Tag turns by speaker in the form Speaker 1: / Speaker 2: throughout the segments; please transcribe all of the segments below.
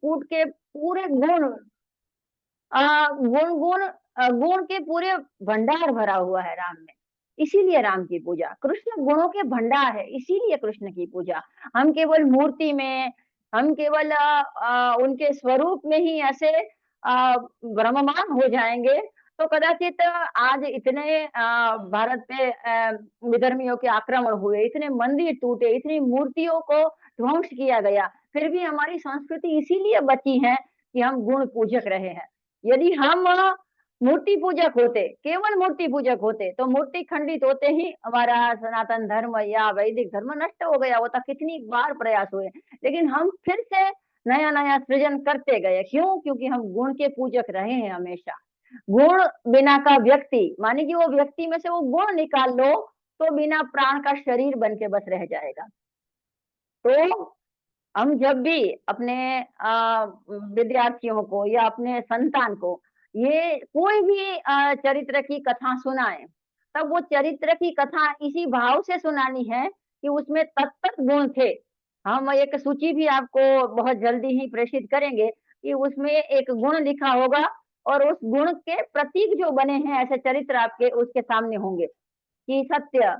Speaker 1: कूट के पूरे गुण गुण गुण गुण के पूरे भंडार भरा हुआ है राम में। इसीलिए राम की पूजा, कृष्ण गुणों के भंडार है, इसीलिए कृष्ण की पूजा। हम केवल मूर्ति में, हम केवल उनके स्वरूप में ही ऐसे भ्रममान हो जाएंगे तो कदाचित आज इतने भारत पे विधर्मियों के आक्रमण हुए, इतने मंदिर टूटे, इतनी मूर्तियों को ध्वंस किया गया, फिर भी हमारी संस्कृति इसीलिए बची है कि हम गुण पूजक रहे हैं। यदि हम मूर्ति पूजक होते, केवल मूर्ति पूजक होते, तो मूर्ति खंडित होते ही हमारा सनातन धर्म या वैदिक धर्म नष्ट हो गया होता। कितनी बार प्रयास हुए, लेकिन हम फिर से नया नया सृजन करते गए। क्यों? क्योंकि हम गुण के पूजक रहे हैं हमेशा। गुण बिना का व्यक्ति, माने कि वो व्यक्ति में से वो गुण निकाल लो तो बिना प्राण का शरीर बन के बस रह जाएगा। तो हम जब भी अपने विद्यार्थियों को या अपने संतान को ये कोई भी चरित्र की कथा सुनाए, तब वो चरित्र की कथा इसी भाव से सुनानी है कि उसमें तत्त गुण थे। हम एक सूची भी आपको बहुत जल्दी ही प्रेषित करेंगे कि उसमें एक गुण लिखा होगा और उस गुण के प्रतीक जो बने हैं ऐसे चरित्र आपके उसके सामने होंगे कि सत्य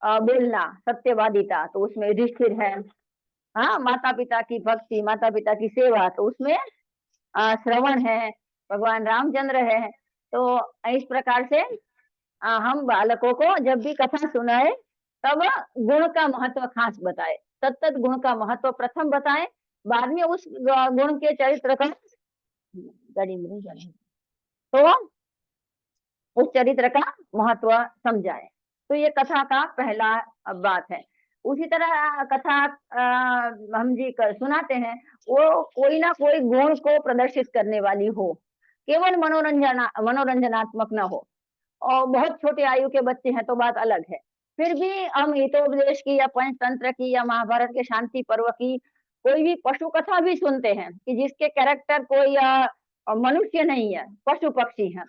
Speaker 1: बोलना, सत्यवादिता, तो उसमें युधिष्ठिर है। हाँ, माता पिता की भक्ति, माता पिता की सेवा, तो उसमें श्रवण है, भगवान रामचंद्र है। तो इस प्रकार से हम बालकों को जब भी कथा सुनाए तब गुण का महत्व खास बताए, तत्त गुण का महत्व प्रथम बताए, बाद में उस गुण के चरित्र का गड़ी में नहीं जाने, तो उस चरित्र का महत्व समझाए। तो ये कथा का पहला बात है। उसी तरह कथा हम जी सुनाते हैं वो कोई ना कोई गुण को प्रदर्शित करने वाली हो, केवल मनोरंजनात्मक ना हो। और बहुत छोटे आयु के बच्चे हैं तो बात अलग है। फिर भी हम हितोपदेश की या पंचतंत्र की या महाभारत के शांति पर्व की कोई भी पशु कथा भी सुनते हैं कि जिसके कैरेक्टर कोई मनुष्य नहीं है, पशु पक्षी है,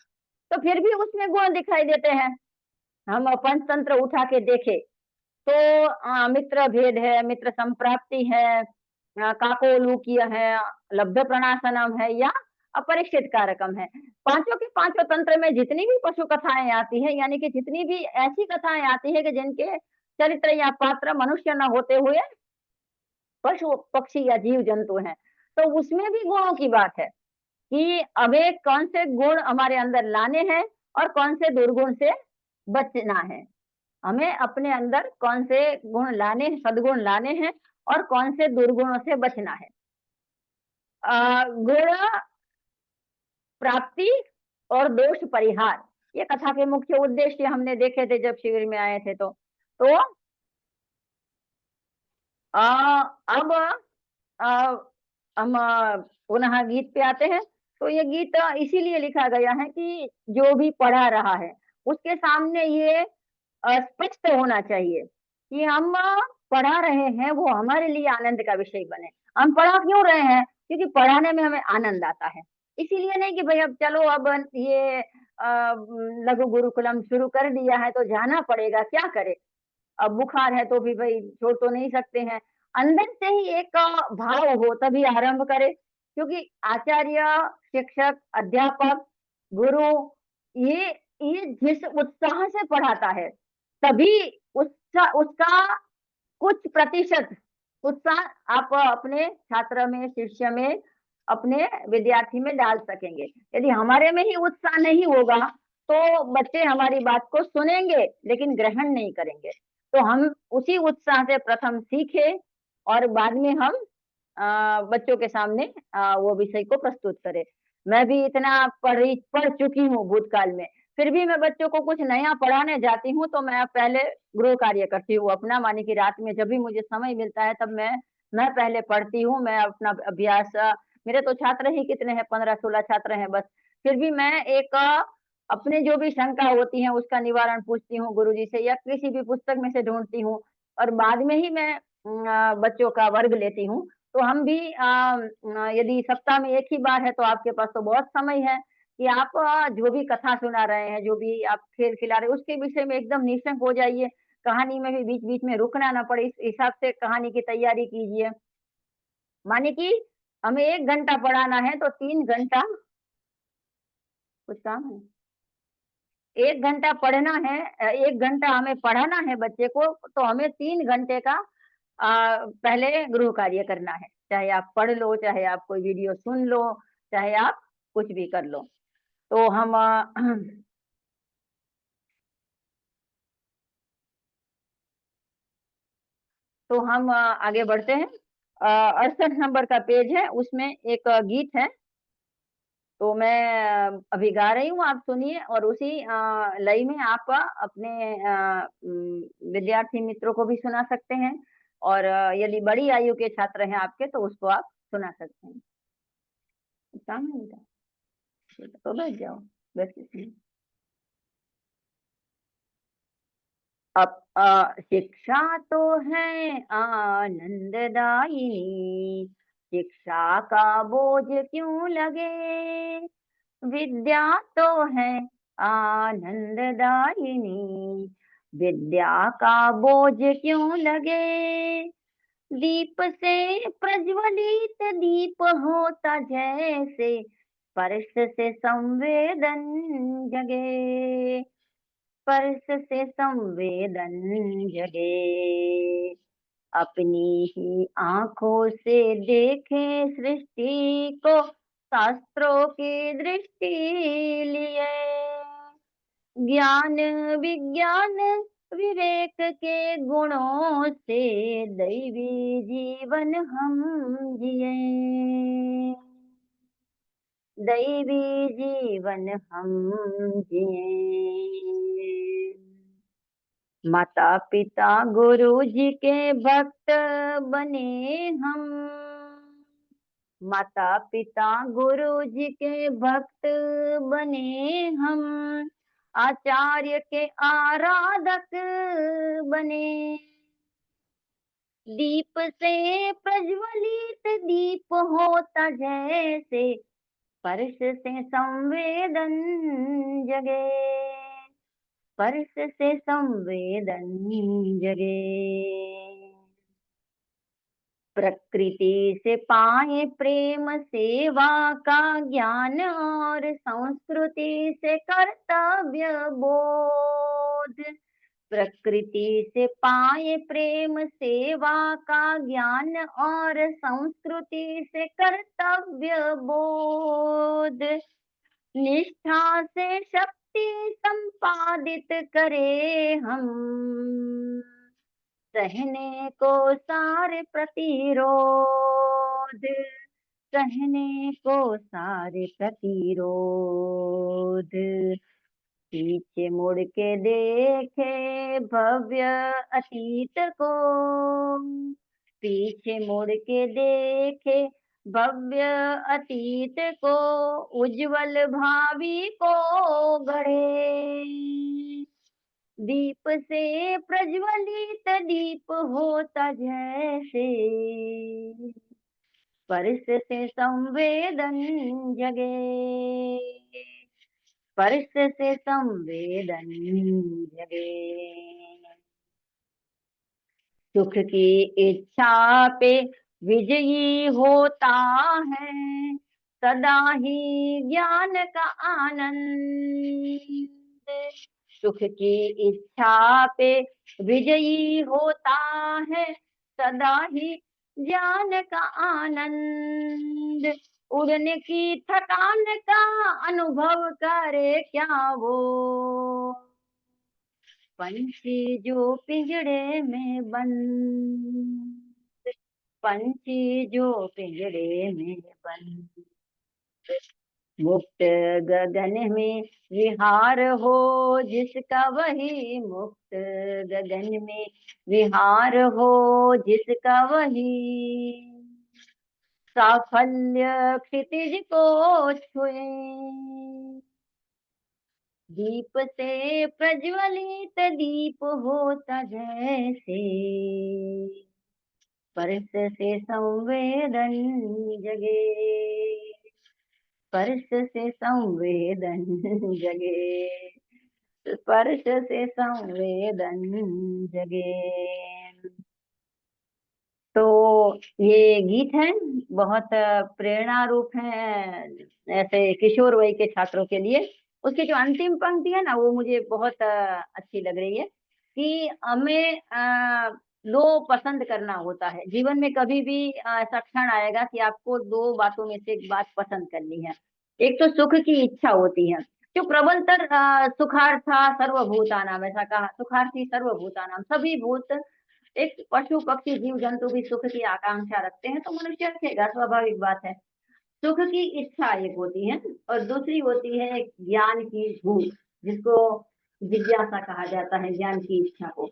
Speaker 1: तो फिर भी उसमें गुण दिखाई देते हैं। हम पंचतंत्र उठा के देखे तो मित्र भेद है, मित्र संप्राप्ति है, काकोलूकीय है, लब्ध प्रणासनम है या अपरिचित कारकम है। पांचों के पांचों तंत्र में जितनी भी पशु कथाएं आती है, यानी कि जितनी भी ऐसी कथाएं आती है कि जिनके चरित्र या पात्र मनुष्य न होते हुए पशु पक्षी या जीव जंतु हैं, तो उसमें भी गुणों की बात है कि हमें कौन से गुण हमारे अंदर लाने हैं और कौन से दुर्गुण से बचना है। हमें अपने अंदर कौन से गुण लाने, सद्गुण लाने हैं और कौन से दुर्गुणों से बचना है। गुण प्राप्ति और दोष परिहार, ये कथा के मुख्य उद्देश्य हमने देखे थे जब शिविर में आए थे। तो अब हम पुनः गीत पे आते हैं। तो ये गीत इसीलिए लिखा गया है कि जो भी पढ़ा रहा है उसके सामने ये स्पष्ट होना चाहिए कि हम पढ़ा रहे हैं वो हमारे लिए आनंद का विषय बने। हम पढ़ा क्यों रहे हैं? क्योंकि पढ़ाने में हमें आनंद आता है। इसीलिए नहीं कि भाई अब चलो अब ये लघु गुरुकुलम शुरू कर दिया है तो जाना पड़ेगा, क्या करे, अब बुखार है तो भी भाई छोड़ तो नहीं सकते हैं। अंदर से ही एक भाव हो तभी आरंभ करे, क्योंकि आचार्य, शिक्षक, अध्यापक, गुरु ये ये जिस उत्साह से पढ़ाता है तभी उसका उसका कुछ प्रतिशत उत्साह आप अपने छात्र में, शिष्य में, अपने विद्यार्थी में डाल सकेंगे। यदि हमारे में ही उत्साह नहीं होगा तो बच्चे हमारी बात को सुनेंगे लेकिन ग्रहण नहीं करेंगे। तो हम उसी उत्साह से प्रथम सीखे और बाद में हम बच्चों के सामने वो विषय को प्रस्तुत करें। मैं भी इतना पढ़ चुकी हूँ भूतकाल में, फिर भी मैं बच्चों को कुछ नया पढ़ाने जाती हूँ तो मैं पहले गृह कार्य करती हूँ अपना, माने कि रात में जब भी मुझे समय मिलता है तब मैं पहले पढ़ती हूँ। मैं अपना अभ्यास, मेरे तो छात्र ही कितने हैं, 15-16 छात्र हैं बस, फिर भी मैं एक अपने जो भी शंका होती है उसका निवारण पूछती हूँ गुरुजी से या किसी भी पुस्तक में से ढूंढती हूँ और बाद में ही मैं बच्चों का वर्ग लेती हूँ। तो हम भी यदि सप्ताह में एक ही बार है तो आपके पास तो बहुत समय है कि आप जो भी कथा सुना रहे हैं, जो भी आप खेल खिला रहे हैं उसके विषय में एकदम निशंक हो जाइए। कहानी में भी बीच बीच में रुकना ना पड़े, इस हिसाब से कहानी की तैयारी कीजिए। माने कि हमें 1 घंटा पढ़ाना है तो 3 घंटा, कुछ काम है, 1 घंटा पढ़ना है, 1 घंटा हमें पढ़ाना है बच्चे को, तो हमें 3 घंटे का पहले गृह कार्य करना है। चाहे आप पढ़ लो, चाहे आप कोई वीडियो सुन लो, चाहे आप कुछ भी कर लो। तो हम तो हम आगे बढ़ते हैं। 68 नंबर का पेज है, उसमें एक गीत है, तो मैं अभी गा रही हूँ, आप सुनिए, और उसी लय में आप अपने विद्यार्थी मित्रों को भी सुना सकते हैं, और यदि बड़ी आयु के छात्र हैं आपके तो उसको आप सुना सकते हैं। काम है बेटा, ठीक है, तो बैठ जाओ, बैठ के सुनिए। अब शिक्षा तो है आनंददायिनी, शिक्षा का बोझ क्यों लगे, विद्या तो है आनंददायिनी, विद्या का बोझ क्यों लगे, दीप से प्रज्वलित दीप होता जैसे, स्पर्श से संवेदन जगे, स्पर्श से संवेदन जगे, अपनी ही आंखों से देखे सृष्टि को, शास्त्रों की दृष्टि लिए, ज्ञान विज्ञान विवेक के गुणों से दैवी जीवन हम जिए, दैवी जीवन हम जिए। माता पिता गुरु जी के भक्त बने हम, माता पिता गुरु जी के भक्त बने हम, आचार्य के आराधक बने, दीप से प्रज्वलित दीप होता जैसे, स्पर्श से संवेदन जगे, स्पर्श से संवेदन जगे, प्रकृति से पाए प्रेम सेवा का ज्ञान, और संस्कृति से कर्तव्य बोध, प्रकृति से पाए प्रेम सेवा का ज्ञान, और संस्कृति से कर्तव्य बोध, निष्ठा से शक्ति संपादित करे हम, सहने को सारे प्रतिरोध, सहने को सारे प्रतिरोध, पीछे मुड़ के देखे भव्य अतीत को, पीछे मुड़ के देखे भव्य अतीत को, उज्जवल भावी को गढ़े, दीप से प्रज्वलित दीप होता जैसे, स्पर्श से संवेदन जगे, स्पर्श से संवेदन जगे, सुख की इच्छा पे विजयी होता है, सदा ही ज्ञान का आनंद, सुख की इच्छा पे विजयी होता है, सदा ही ज्ञान का आनंद, उड़ने की थकान का अनुभव करे क्या वो, पंछी जो पिंजड़े में बंद, पंछी जो पिंजड़े में बंद, मुक्त गगन में विहार हो जिसका, वही मुक्त गगन में विहार हो जिसका, वही साफल्य क्षितिज को छुए, दीप से प्रज्वलित दीप होता जैसे, स्पर्श से संवेदन जगे, स्पर्श से संवेदन जगे, स्पर्श से संवेदन जगे। तो ये गीत है, बहुत प्रेरणा रूप है ऐसे किशोर वय के छात्रों के लिए। उसकी जो अंतिम पंक्ति है ना, वो मुझे बहुत अच्छी लग रही है कि हमें दो पसंद करना होता है जीवन में। कभी भी ऐसा क्षण आएगा कि आपको दो बातों में से एक बात पसंद करनी है। एक तो सुख की इच्छा होती है, जो प्रबलतर सुखार्था सर्वभूतानाम, ऐसा कहा, सुखार्थी सर्वभूतानाम, सभी भूत, एक पशु पक्षी जीव जंतु भी सुख की आकांक्षा रखते हैं, तो मनुष्य रखेगा, स्वाभाविक बात है। सुख की इच्छा एक होती है, और दूसरी होती है ज्ञान की भूख, जिसको जिज्ञासा कहा जाता है, ज्ञान की इच्छा को।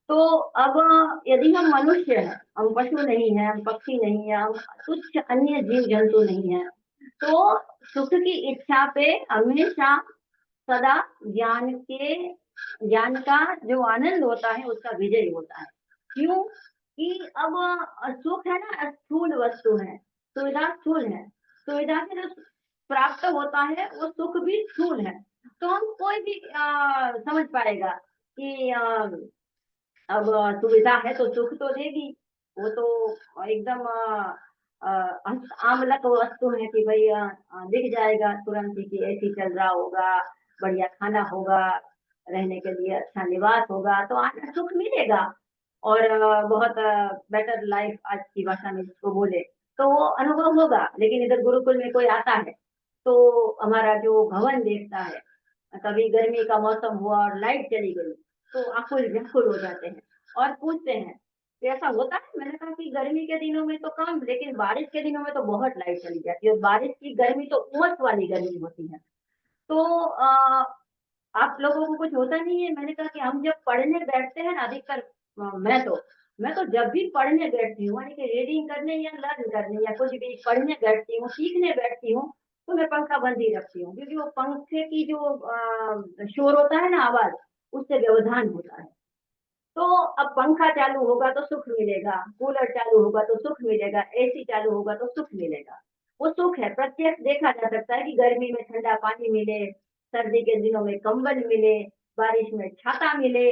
Speaker 1: तो अब यदि हम मनुष्य हैं, हम पशु नहीं है, हम पक्षी नहीं है, हम कुछ अन्य जीव जंतु नहीं है, तो सुख की इच्छा पे हमेशा सदा ज्ञान के, ज्ञान का जो आनंद होता है उसका विजय होता है। क्यों? कि अब सुख है ना, स्थूल वस्तु है, सुविधा स्थूल है, सुविधा से जो प्राप्त होता है वो सुख भी स्थूल है। तो हम कोई भी समझ पाएगा कि अब सुविधा है तो सुख तो देगी, वो तो एकदम आमलक वस्तु है कि भाई दिख जाएगा तुरंत ही कि ऐसी चल रहा होगा, बढ़िया खाना होगा, रहने के लिए अच्छा निवास होगा, तो आज सुख मिलेगा। और बहुत बेटर लाइफ, आज की भाषा में जिसको बोले, तो वो अनुभव होगा। लेकिन इधर गुरुकुल में कोई आता है तो हमारा जो भवन देखता है, कभी गर्मी का मौसम हुआ और लाइट चली गई तो आकुल व्याकुल हो जाते हैं और पूछते हैं कि ऐसा होता है। मैंने कहा कि गर्मी के दिनों में तो कम, लेकिन बारिश के दिनों में तो बहुत लाइट चली जाती है, और बारिश की गर्मी तो उमस वाली गर्मी होती है। तो आप लोगों को कुछ होता नहीं है? मैंने कहा कि हम जब पढ़ने बैठते हैं ना, अधिकतर मैं तो जब भी पढ़ने बैठती हूँ, यानी कि रीडिंग करने या लर्न करने या कुछ भी पढ़ने बैठती हूँ, सीखने बैठती हूँ, तो मैं पंखा बंद ही रखती हूँ, क्योंकि वो पंखे की जो शोर होता है ना, आवाज, उससे व्यवधान होता है। तो अब पंखा चालू होगा तो सुख मिलेगा, कूलर चालू होगा तो सुख मिलेगा, एसी चालू होगा तो सुख मिलेगा। वो सुख है, प्रत्यक्ष देखा जा सकता है कि गर्मी में ठंडा पानी मिले, सर्दी के दिनों में कंबल मिले, बारिश में छाता मिले,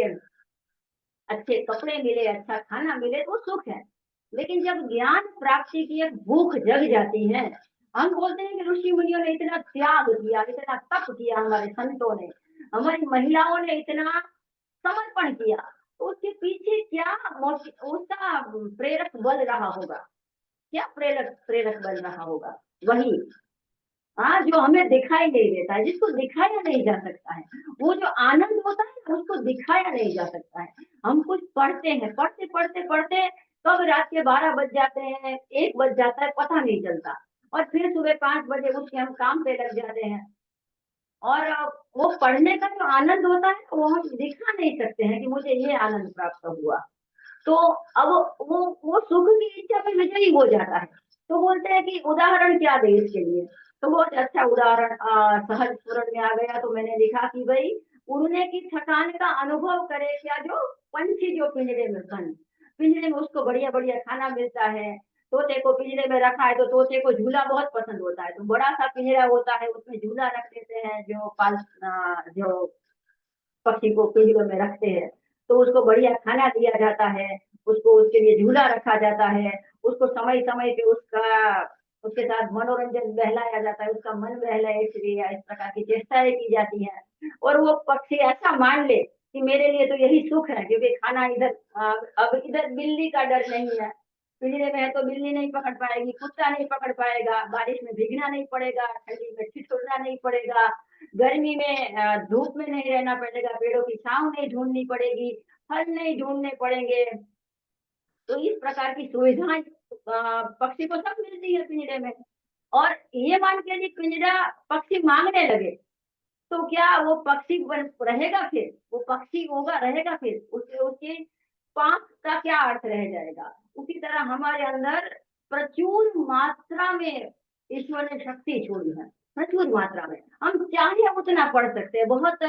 Speaker 1: अच्छे कपड़े मिले, अच्छा खाना मिले, तो सुख है। लेकिन जब ज्ञान प्राप्ति की एक भूख जग जाती है, हम बोलते हैं कि ऋषि मुनियों ने इतना त्याग किया, इतना तप किया, हमारे संतों ने, हमारी महिलाओं ने इतना समर्पण किया, तो उसके पीछे क्या उसका प्रेरक बल रहा होगा? क्या प्रेरक प्रेरक बल रहा होगा? वही, हाँ, जो हमें दिखाई नहीं देता है, जिसको दिखाया नहीं जा सकता है, वो जो आनंद होता है उसको दिखाया नहीं जा सकता है। हम कुछ पढ़ते हैं, पढ़ते पढ़ते पढ़ते कब रात के 12 बज जाते हैं, 1 बज जाता है, पता नहीं चलता, और फिर सुबह 5 बजे उठ के हम काम पे लग जाते हैं। और वो पढ़ने का जो आनंद होता है वो हम दिखा नहीं सकते हैं कि मुझे ये आनंद प्राप्त हुआ। तो अब वो सुख की इच्छा पे विजयी हो जाता है। तो बोलते हैं कि उदाहरण क्या दे इसके लिए? तो बहुत अच्छा उदाहरण सहज स्फुरण में आ गया, तो मैंने लिखा कि भाई, उड़ने की थकान का अनुभव करे क्या जो पंछी जो पिंजरे में बंद, पिंजरे में उसको बढ़िया बढ़िया खाना मिलता है। तोते को पिंजरे में रखा है तो तोते को झूला बहुत पसंद होता है, तो बड़ा सा पिंजरा होता है, उसमें झूला रख देते हैं, जो पक्षी को पिंजरों में रखते हैं, तो उसको बढ़िया खाना दिया जाता है, उसको उसके लिए झूला रखा जाता है, उसको समय समय पे उसके साथ मनोरंजन बहलाया जाता है, उसका मन बहलाए इसलिए इस प्रकार की चेष्टाएं की जाती हैं। और वो पक्षी ऐसा मान ले कि मेरे लिए तो यही सुख है, क्योंकि खाना इधर, अब इधर बिल्ली का डर नहीं है, पिंजरे में है तो बिल्ली नहीं पकड़ पाएगी, कुत्ता नहीं पकड़ पाएगा, बारिश में भीगना नहीं पड़ेगा, ठंडी में ठिठुरना नहीं पड़ेगा, गर्मी में धूप में नहीं रहना पड़ेगा, पेड़ों की छांव नहीं ढूंढनी पड़ेगी, फल नहीं ढूंढने पड़ेंगे। तो इस प्रकार की सुविधाएं पक्षी को सब मिलती है पिंजरे में। और ये मान के यदि पिंजरा पक्षी मांगने लगे, तो क्या वो पक्षी रहेगा? फिर वो पक्षी होगा, रहेगा? फिर उसके उसके पाप का क्या अर्थ रह जाएगा? उसी तरह हमारे अंदर प्रचुर मात्रा में ईश्वर ने शक्ति छोड़ी है, प्रचुर मात्रा में। हम चाहे उतना पढ़ सकते हैं। बहुत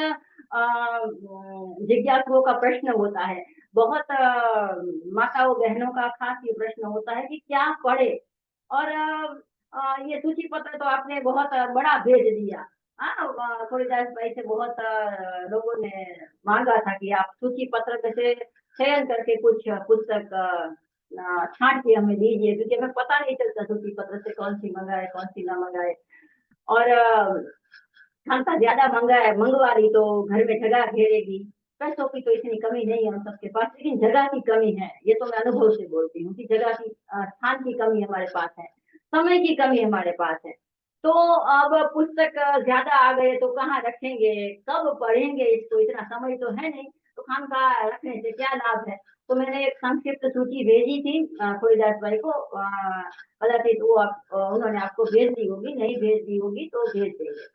Speaker 1: जिज्ञासुओं का प्रश्न होता है, बहुत माताओं बहनों का खास ये प्रश्न होता है कि क्या पढ़े। और ये सूची पत्र तो आपने बहुत बड़ा भेज दिया। हाँ, थोड़ी देर पहले से बहुत लोगों ने मांगा था कि आप सूची पत्र में से चयन करके कुछ पुस्तक छांट के हमें दीजिए, क्योंकि हमें पता नहीं चलता सूची पत्र से कौन सी मंगाए कौन सी ना मंगाए। और क्षमता ज्यादा मंगवा रही तो घर में जगह घेरेगी। पैसों की तो इतनी कमी नहीं है हम सबके पास, लेकिन जगह की कमी है, ये तो मैं अनुभव से बोलती हूँ कि जगह की स्थान की कमी हमारे पास है, समय की कमी हमारे पास है। तो अब पुस्तक ज्यादा आ गए तो कहाँ रखेंगे, कब पढ़ेंगे इसको, इतना समय तो है नहीं, तो खामखा रखने से क्या लाभ है। तो मैंने एक संक्षिप्त सूची भेजी थी कोईदास भाई को, कदाचित वो उन्होंने आपको भेज दी होगी, नहीं भेज दी होगी तो भेज देंगे।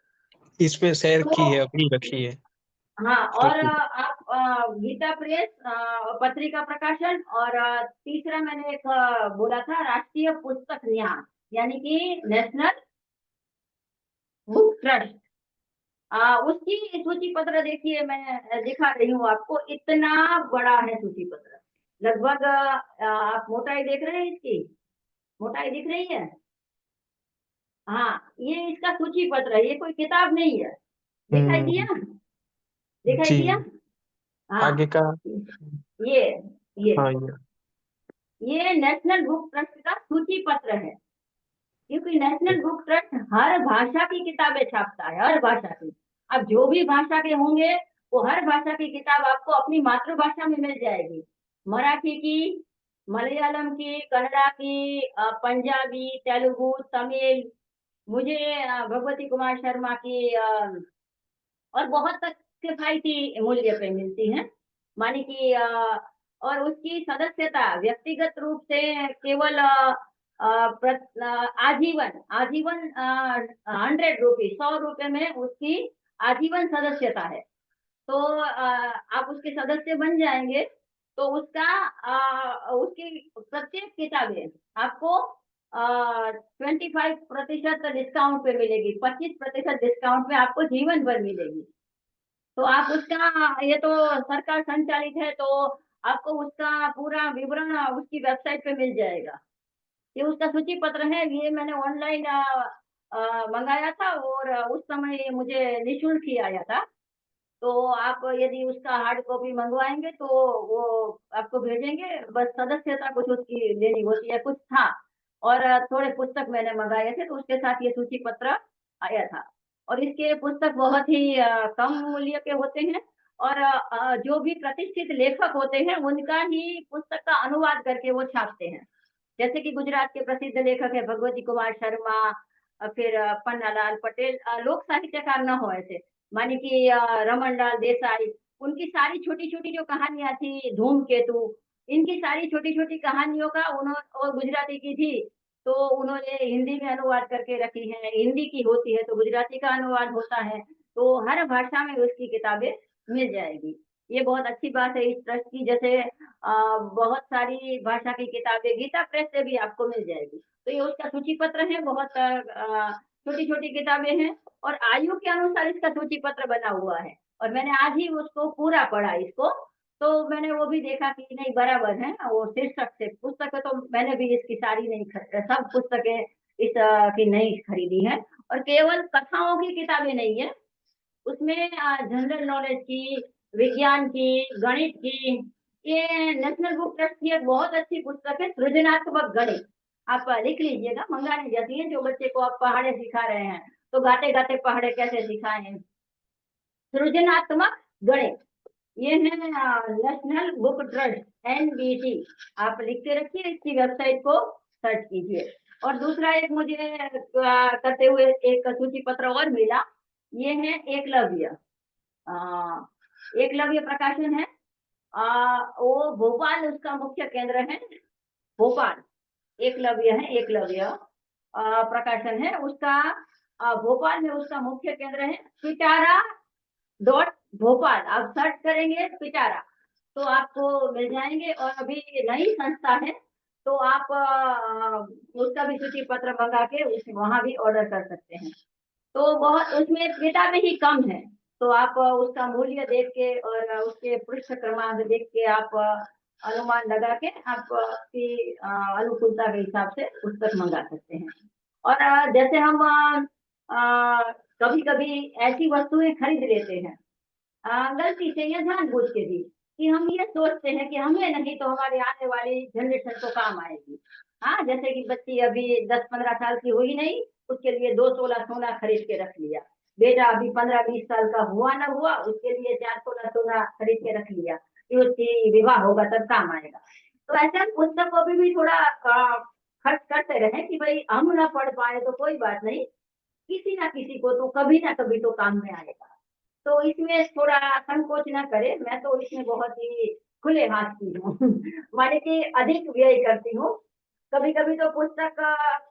Speaker 2: इस पे शेयर
Speaker 1: तो
Speaker 2: की है, अभी रखी है।
Speaker 1: हाँ, और
Speaker 2: सूची।
Speaker 1: आप गीता प्रेस पत्रिका प्रकाशन, और तीसरा मैंने एक बोला था राष्ट्रीय पुस्तक न्यास, यानी कि नेशनल बुक ट्रस्ट, उसकी सूची पत्र देखिए, मैं दिखा रही हूँ आपको, इतना बड़ा है सूची पत्र। लगभग आप मोटाई देख रहे हैं इसकी, मोटाई दिख रही है। हाँ, ये इसका सूची पत्र है, ये कोई किताब नहीं है। दिखाई दिया,
Speaker 2: हम्म।
Speaker 1: दिखाई
Speaker 2: जी।
Speaker 1: दिया। हाँ,
Speaker 2: आगे का।
Speaker 1: ये ये
Speaker 2: हाँ,
Speaker 1: ये नेशनल बुक ट्रस्ट का सूची पत्र है, क्योंकि नेशनल बुक ट्रस्ट हर भाषा की किताबें छापता है, हर भाषा की। अब जो भी भाषा के होंगे वो हर भाषा की किताब आपको अपनी मातृभाषा में मिल जाएगी। मराठी की, मलयालम की, कन्नड़ा की, पंजाबी, तेलुगु, तमिल, मुझे भगवती कुमार शर्मा की और बहुत तक किफायती मूल्य पे मिलती है। मानी कि और उसकी सदस्यता व्यक्तिगत रूप से केवल आजीवन आजीवन 100 रुपये, 100 रुपये में उसकी आजीवन सदस्यता है। तो आप उसके सदस्य बन जाएंगे तो उसकी प्रत्येक किताबें आपको 25% डिस्काउंट पे मिलेगी, 25% डिस्काउंट में आपको जीवन भर मिलेगी। तो आप उसका, ये तो सरकार संचालित है, तो आपको उसका पूरा विवरण उसकी वेबसाइट पे मिल जाएगा। ये उसका सूची पत्र है, ये मैंने ऑनलाइन मंगाया था, और उस समय ये मुझे निःशुल्क ही आया था। तो आप यदि उसका हार्ड कॉपी मंगवाएंगे तो वो आपको भेजेंगे, बस सदस्यता कुछ उसकी लेनी होती है, कुछ था। और थोड़े पुस्तक मैंने मंगाए थे, तो उसके साथ ये सूची पत्र आया था। और इसके पुस्तक बहुत ही कम मूल्य के होते हैं, और जो भी प्रतिष्ठित लेखक होते हैं उनका ही पुस्तक का अनुवाद करके वो छापते हैं। जैसे कि गुजरात के प्रसिद्ध लेखक है भगवती कुमार शर्मा, फिर पन्नालाल पटेल, लोक साहित्यकार न हो ऐसे, माने कि रमनलाल देसाई, उनकी सारी छोटी छोटी जो कहानियां थी, धूमकेतु, इनकी सारी छोटी छोटी कहानियों का उन्होंने, और गुजराती की थी तो उन्होंने हिंदी में अनुवाद करके रखी है, हिंदी की होती है तो गुजराती का अनुवाद होता है। तो हर भाषा में उसकी किताबें मिल जाएगी। ये बहुत अच्छी बात है इस ट्रस्ट की। जैसे बहुत सारी भाषा की किताबें गीता प्रेस से भी आपको मिल जाएगी। तो ये उसका सूची पत्र है, बहुत छोटी छोटी किताबें हैं, और आयु के अनुसार इसका सूची पत्र बना हुआ है। और मैंने आज ही उसको पूरा पढ़ा इसको, तो मैंने वो भी देखा कि नहीं बराबर है, वो शीर्षक से पुस्तक तो मैंने भी इसकी सारी नहीं सब पुस्तकें इस की नहीं खरीदी है। और केवल कथाओं की किताबें नहीं है उसमें, जनरल नॉलेज की, विज्ञान की, गणित की। ये नेशनल बुक ट्रस्ट की एक बहुत अच्छी पुस्तक है, सृजनात्मक गणित। आप लिख लीजिएगा, मंगाने जाती है, जो बच्चे को आप पहाड़े सिखा रहे हैं तो गाते गाते पहाड़े कैसे सिखाएं, सृजनात्मक गणित। ये है नेशनल बुक ट्रस्ट NBT, आप लिख के रखिए, इसकी वेबसाइट को सर्च कीजिए। और दूसरा एक मुझे करते हुए एक सूची पत्र और मिला, ये है एकलव्य, एकलव्य प्रकाशन है। वो भोपाल उसका मुख्य केंद्र है, भोपाल एकलव्य है, एकलव्य प्रकाशन है उसका, भोपाल में उसका मुख्य केंद्र है। पिटारा डॉट भोपाल आप सर्च करेंगे पिटारा तो आपको मिल जाएंगे। और अभी नई संस्था है तो आप उसका भी सूची पत्र मंगा के वहां भी ऑर्डर कर सकते हैं। तो बहुत उसमें किताबें ही कम है, तो आप उसका मूल्य देख के और उसके पृष्ठ क्रमांक देख के आप अनुमान लगा के आपकी अनुकूलता के हिसाब से पुस्तक मंगा सकते हैं। और जैसे हम कभी कभी ऐसी वस्तुएं खरीद लेते हैं गलती से या जानबूझ के भी, कि हम ये सोचते हैं कि हमें नहीं तो हमारे आने वाली जनरेशन को काम आएगी। हाँ, जैसे कि बच्ची अभी 10-15 साल की हुई नहीं, उसके लिए 2 तोला सोना खरीद के रख लिया। बेटा अभी 15-20 साल का हुआ ना हुआ, उसके लिए 4 तोला सोना खरीद के रख लिया कि उसकी विवाह होगा तब काम आएगा। तो ऐसे हम पुस्तकों पर भी थोड़ा खर्च करते रहे कि भाई हम ना पढ़ पाए तो कोई बात नहीं, किसी ना किसी को तो कभी ना कभी तो काम में आएगा। तो इसमें थोड़ा संकोच ना करें, मैं तो इसमें बहुत ही खुले हाथ की हूँ। माने कि अधिक व्यय करती हूँ। कभी-कभी तो पुस्तक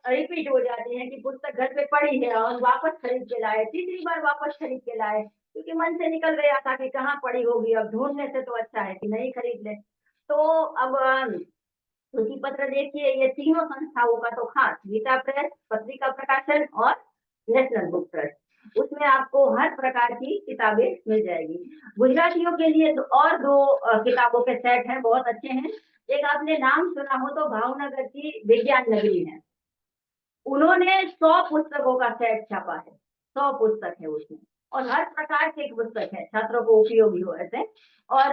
Speaker 1: रिपीट हो जाती है कि पुस्तक घर पे पड़ी है और वापस खरीद के लाए, तीसरी बार वापस खरीद के लाए, क्योंकि मन से निकल गया था कि कहाँ पड़ी होगी, अब ढूँढने से तो अच्छा है कि नहीं खरीद लें। तो अब सूची पत्र देखिए, ये तीनों संस्थाओं का तो खास गीता प्रेस, पत्रिका प्रकाशन और नेशनल बुक ट्रस्ट, उसमें आपको हर प्रकार की किताबें मिल जाएगी। गुजरातियों के लिए और दो किताबों के सेट हैं, बहुत अच्छे हैं। एक आपने नाम सुना हो तो भावनगर की विज्ञान नगरी है, उन्होंने 100 पुस्तकों का सेट छापा है। 100 पुस्तक है उसमें और हर प्रकार की एक पुस्तक है, छात्रों को उपयोगी हो ऐसे। और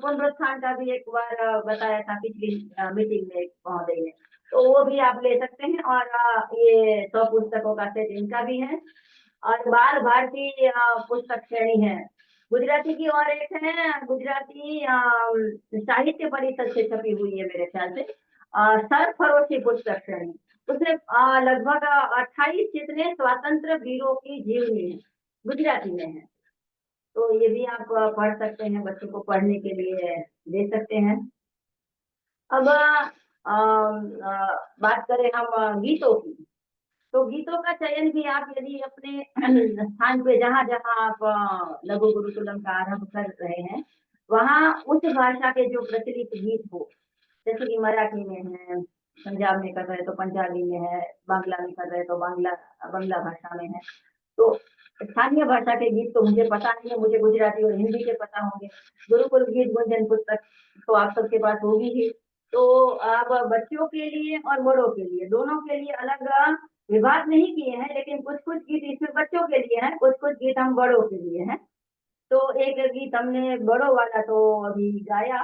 Speaker 1: पुनरुत्थान का भी एक बार बताया था पिछली मीटिंग में महोदय ने, तो वो भी आप ले सकते हैं। और ये 100 पुस्तकों का सेट इनका भी है। और बाल भारती पुस्तक श्रेणी है गुजराती की, और एक है गुजराती साहित्य परिषद से छपी हुई है मेरे ख्याल से, सरफरोशी पुस्तक श्रेणी, उसमें लगभग 28 चित्र स्वतंत्र वीरों की जीवनी है, गुजराती में है। तो ये भी आप पढ़ सकते हैं, बच्चों को पढ़ने के लिए दे सकते हैं। अब बात करें हम गीतों की, तो गीतों का चयन भी आप यदि अपने स्थान पे जहाँ जहाँ आप लघु गुरुकुलम का आरंभ कर रहे हैं, वहाँ उस भाषा के जो प्रचलित गीत हो, जैसे कि मराठी में है, पंजाब में कर रहे तो पंजाबी में है, बांग्ला में कर रहे तो बांग्ला बांग्ला भाषा में है। तो स्थानीय भाषा के गीत तो मुझे पता नहीं है, मुझे गुजराती और हिंदी के पता होंगे। गुरुकुल गीत गुंजन पुस्तक तो आप सबके पास होगी ही। तो आप बच्चों के लिए और बड़ों के लिए, दोनों के लिए अलग विभाग नहीं किए हैं, लेकिन कुछ कुछ गीत इसमें बच्चों के लिए हैं, कुछ कुछ गीत हम बड़ों के लिए हैं। तो एक गीत हमने बड़ों वाला तो अभी गाया,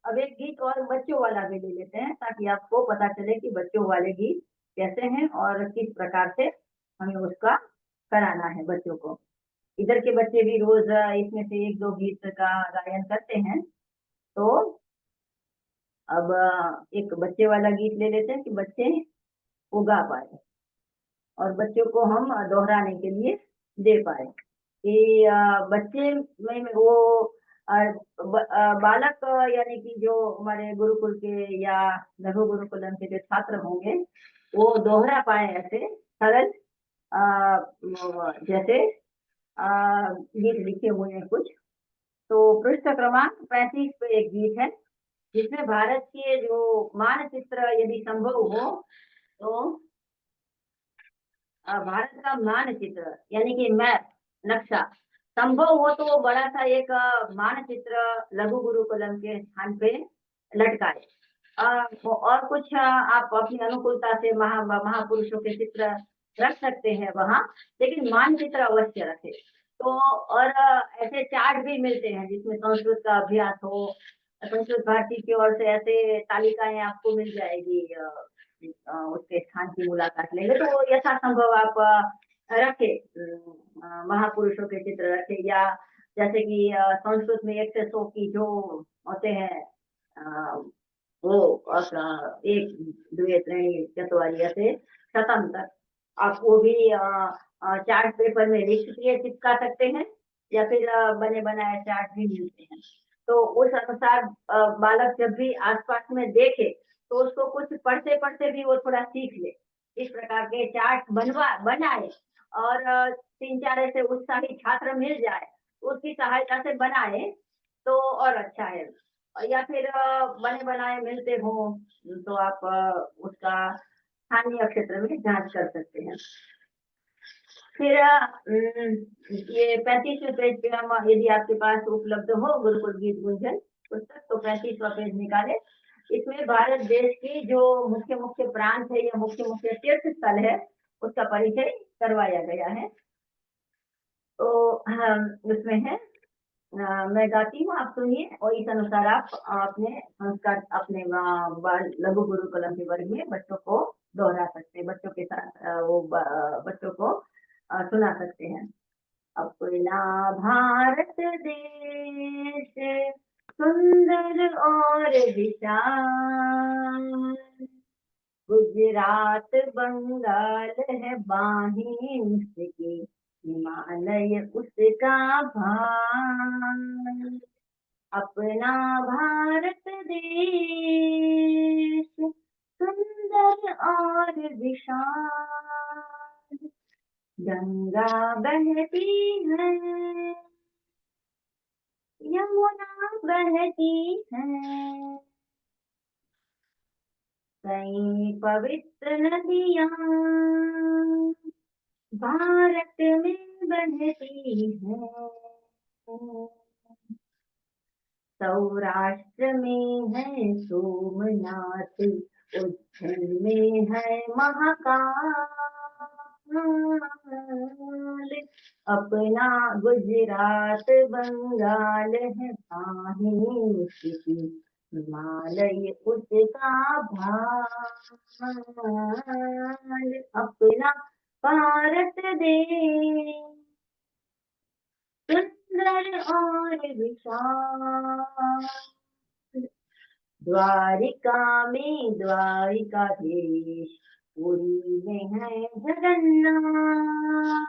Speaker 1: अब एक गीत और बच्चों वाला भी ले लेते हैं, ताकि आपको पता चले कि बच्चों वाले गीत कैसे हैं और किस प्रकार से हमें उसका कराना है बच्चों को। इधर के बच्चे भी रोज इसमें से एक दो गीत का गायन करते हैं। तो अब एक बच्चे वाला गीत ले लेते हैं कि बच्चे वो गा पाए और बच्चों को हम दोहराने के लिए दे पाए कि बच्चे में वो बालक यानी कि जो हमारे गुरुकुल के या लघु गुरुकुलम के जो छात्र होंगे, वो दोहरा पाए ऐसे सरल जैसे गीत लिखे हुए हैं कुछ। तो पृष्ठ क्रमांक 35 पे एक गीत है, जिसमें भारत के जो मानचित्र यदि संभव हो तो भारत का मानचित्र यानी कि मैप, नक्शा संभव हो तो बड़ा सा एक मानचित्र लघु गुरुकुलम के स्थान पे लटकाए। और कुछ आप अपनी अनुकूलता से महापुरुषों के चित्र रख सकते हैं वहाँ, लेकिन मानचित्र अवश्य रखें। तो और ऐसे चार्ट भी मिलते हैं जिसमें संस्कृत का अभ्यास हो, संस्कृत भारती की ओर से ऐसे तालिकाएं आपको मिल जाएगी, उसके स्थान की मुलाकात लेंगे तो यथासंभव आप रखे, महापुरुषों के चित्र रखे, या जैसे कि संस्कृत में 100 की जो होते हैं वो एक द्वे त्रीणि चत्वारि ऐसे शतम तक आप वो भी चार्ट पेपर में लिख के चिपका सकते हैं, या फिर बने बनाए चार्ट भी मिलते हैं। तो उस अनुसार बालक जब भी आसपास में देखे तो उसको कुछ पढ़ते पढ़ते भी वो थोड़ा सीख ले। इस प्रकार के चार्ट बनाए और 3-4 ऐसे उत्साही छात्र मिल जाए, उसकी सहायता से बनाए तो और अच्छा है। या फिर बने बनाए मिलते हो तो आप उसका स्थानीय क्षेत्र में जांच कर सकते हैं। फिर ये 35वें पेज पे हम यदि आपके पास उपलब्ध हो गुरुकुल गीत गुंजन पुस्तक, तो 35वां पेज निकाले। इसमें भारत देश की जो मुख्य मुख्य प्रांत है या मुख्य मुख्य तीर्थ स्थल है उसका परिचय करवाया गया है। तो उसमें है मैं गाती हूँ, आप सुनिए और इस अनुसार आप अपने संस्कार अपने लघु गुरुकुलम के वर्ग में बच्चों को दोहरा सकते हैं, बच्चों के साथ बच्चों को सुना सकते हैं। अपना भारत देश सुंदर और विशाल, गुजरात बंगाल है बाहें उसकी, हिमालय उसका भार। अपना भारत देश सुंदर और विशाल, गंगा बहती है, यमुना बहती है, कई पवित्र नदियां भारत में बहती है। सौराष्ट्र में है सोमनाथ, उज्जैन में है महाकाल। अपना गुजरात बंगाल है बाहें उसकी, हिमालय उसका भार। अपना भारत देश सुंदर और विशाल, द्वारिका में द्वारिकाधीश, पुरी में है जगन्नाथ,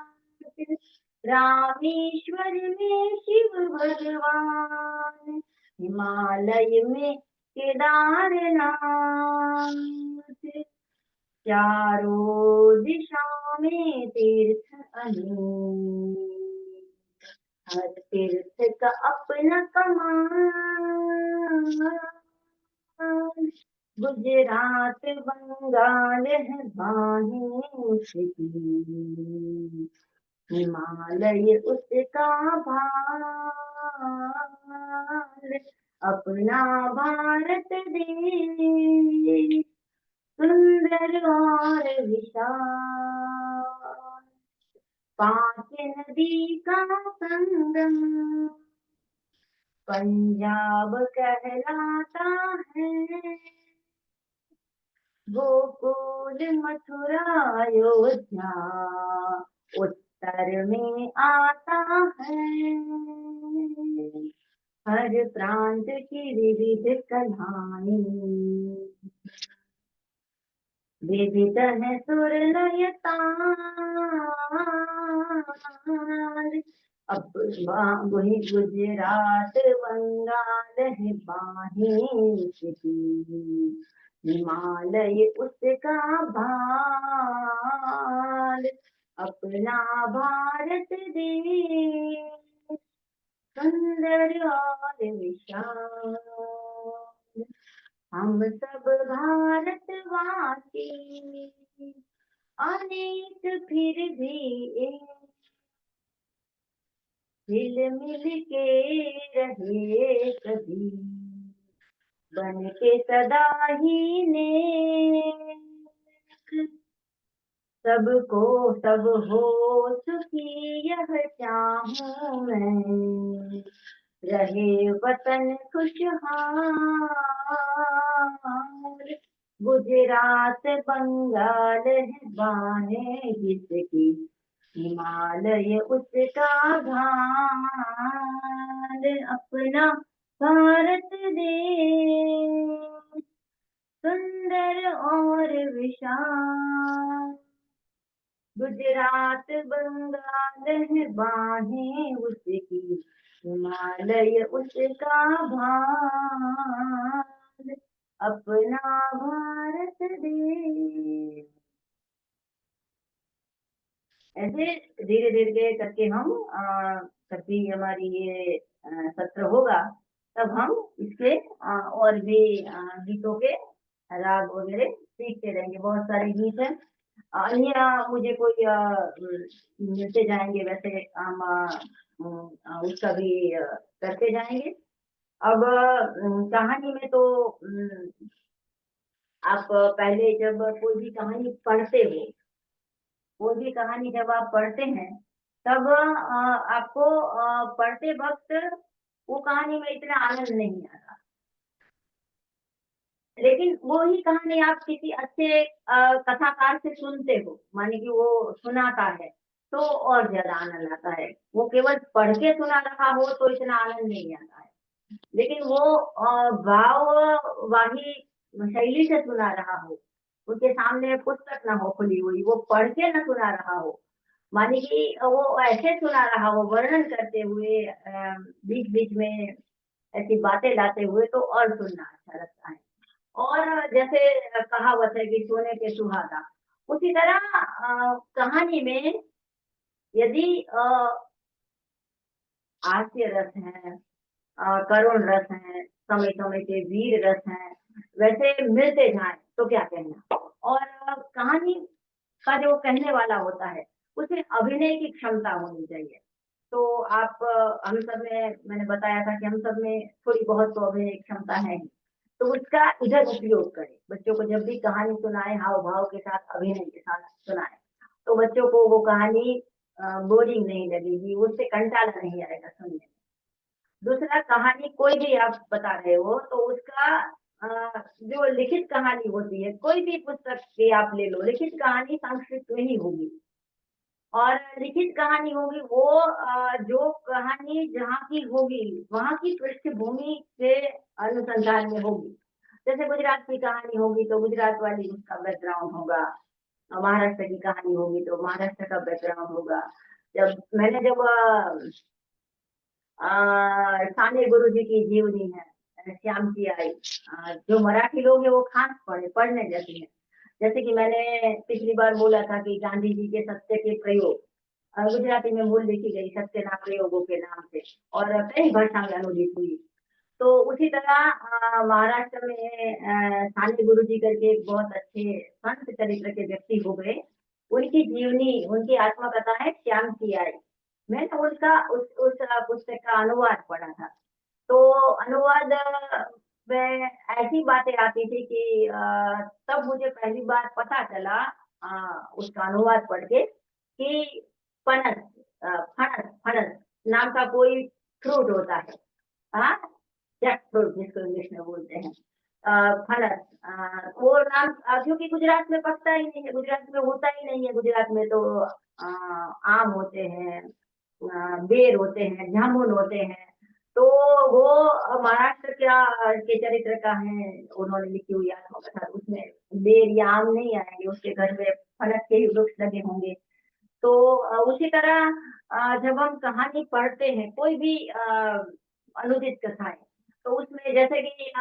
Speaker 1: रामेश्वर में शिव भगवान, हिमालय में केदारनाथ। चारों दिशाओं में तीर्थ अनेक, हर तीर्थ का अपना कमाल। गुजरात बंगाल है बाहें उसकी, हिमालय उसका भार। अपना भारत देश सुंदर और विशाल, पांच नदी का संगम पंजाब कहलाता है, गोकुल मथुरा अयोध्या उत्तर में आता है। हर प्रांत की विविध कलाएं, विविध है सुर लय ताल। अब वही गुजरात बंगाल है बाहें उसकी, हिमालय उसका भार। अपना भारत देश सुंदर और विशाल, हम सब भारतवासी अनेक फिर भी एक, हिल मिल के रहे कभी, बन के सदा ही नेक। सबको सब हो चुकी यह चाहूं मैं, रहे वतन खुशहाल। गुजरात बंगाल है बाहें जिसकी, हिमालय उसका भार। अपना भारत देश सुंदर और विशाल, गुजरात बंगाल है बाहें उसकी, हिमालय उसका भार। अपना भारत देश। ऐसे धीरे धीरे करके हम कभी हमारी ये सत्र होगा तब हम इसके और भी गीतों के राग वगैरह सीखते रहेंगे। बहुत सारे गीत हैं, अन्य मुझे कोई मिलते जाएंगे, वैसे हम उसका भी करते जाएंगे। अब कहानी में तो आप पहले जब कोई भी कहानी पढ़ते हो, कोई भी कहानी जब आप पढ़ते हैं तब आपको पढ़ते वक्त वो कहानी में इतना आनंद नहीं आता। लेकिन वो ही कहानी आप किसी अच्छे कथाकार से सुनते हो, माने कि वो सुनाता है, तो और ज्यादा आनंद आता है। वो केवल पढ़ के सुना रहा हो तो इतना आनंद नहीं आता है, लेकिन वो भाववाही शैली से सुना रहा हो, उसके सामने पुस्तक ना हो खुली हुई, वो पढ़ के ना सुना रहा हो, माने कि वो ऐसे सुना रहा हो वर्णन करते हुए, बीच बीच में ऐसी बातें लाते हुए, तो और सुनना अच्छा लगता है। और जैसे कहावत है कि सोने पे सुहागा, उसी तरह कहानी में यदि हास्य रस है, करुण रस है, समय समय के वीर रस हैं, वैसे मिलते जाएं तो क्या कहना। और कहानी का जो कहने वाला होता है, उसमें अभिनय की क्षमता होनी चाहिए। तो आप हम सब में, मैंने बताया था कि हम सब में थोड़ी बहुत तो अभिनय की क्षमता है ही, तो उसका इधर उपयोग करें। बच्चों को जब भी कहानी सुनाए, हाव भाव के साथ, अभिनय के साथ सुनाए, तो बच्चों को वो कहानी बोरिंग नहीं लगेगी, उससे कंटाला नहीं आएगा सुनने में। दूसरा, कहानी कोई भी आप बता रहे हो तो उसका जो लिखित कहानी होती है, कोई भी पुस्तक की आप ले लो, लिखित कहानी संस्कृत में ही होगी। और लिखित कहानी होगी वो जो कहानी जहाँ की होगी, वहाँ की पृष्ठभूमि से अनुसंधान में होगी। जैसे गुजरात की कहानी होगी तो गुजरात वाली उसका बैकग्राउंड होगा, महाराष्ट्र की कहानी होगी तो महाराष्ट्र का बैकग्राउंड होगा। जब साने गुरु जी की जीवनी है, श्याम की आई, जो मराठी लोग हैं वो खास पढ़ने जैसी है। जैसे कि मैंने पिछली बार बोला था कि गांधी जी के सत्य के प्रयोग गुजराती में मूल लिखी गई सत्यना प्रयोगों के नाम से, और कई भाषा में अनुदित हुई। तो उसी तरह महाराष्ट्र में साने गुरु जी करके एक बहुत अच्छे संत चरित्र के व्यक्ति हो गए, उनकी जीवनी, उनकी आत्मकथा है श्याम की आई। मैंने उनका उस पुस्तक का अनुवाद पढ़ा था। तो अनुवाद में ऐसी बातें आती थी कि तब मुझे पहली बार पता चला उसका अनुवाद पढ़ के कि फणस, फणस फणस नाम का कोई फ्रूट होता है, हाँ, जैक फ्रूट जिसको इंग्लिश में बोलते हैं, फणस। वो नाम क्योंकि गुजरात में पकता ही नहीं है, गुजरात में होता ही नहीं है। गुजरात में तो आम होते हैं, बेर होते हैं, जामुन होते हैं। तो वो महाराष्ट्र के चरित्र का है, उन्होंने लिखी हुई आत्मकथा, उसमें बेर या आम नहीं आएंगे, उसके घर में फणस के ही वृक्ष लगे होंगे। तो उसी तरह जब हम कहानी पढ़ते हैं, कोई भी अनुदित कथाएं, तो उसमें जैसे कि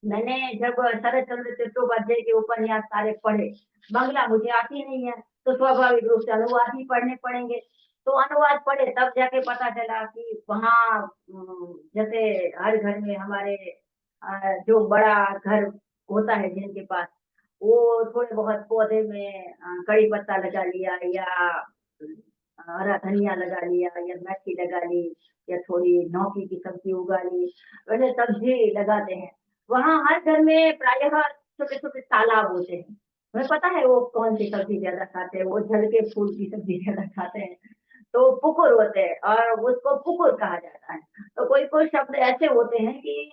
Speaker 1: मैंने जब शरद चंद्र चट्टोपाध्याय के उपन्यास सारे पढ़े, बांग्ला मुझे आती नहीं है, तो स्वाभाविक रूप से अनुवाद ही पढ़ने पड़ेंगे। तो अनुवाद पढ़े तब जाके पता चला कि वहाँ जैसे हर घर में हमारे जो बड़ा घर होता है जिनके पास, वो थोड़े बहुत पौधे में कड़ी पत्ता लगा लिया, या हरा धनिया लगा लिया, या मेथी लगा ली, या थोड़ी लौकी की सब्जी उगा ली, वैसे सब्जी लगाते हैं। वहाँ हर घर में प्रायः छोटे छोटे तालाब होते हैं। हमें पता है वो कौन सी सब्जी ज्यादा खाते हैं, वो जल के फूल की सब्जी ज्यादा खाते हैं। तो पुकुर होते हैं और उसको पुकुर कहा जाता है। तो कोई कोई शब्द ऐसे होते हैं कि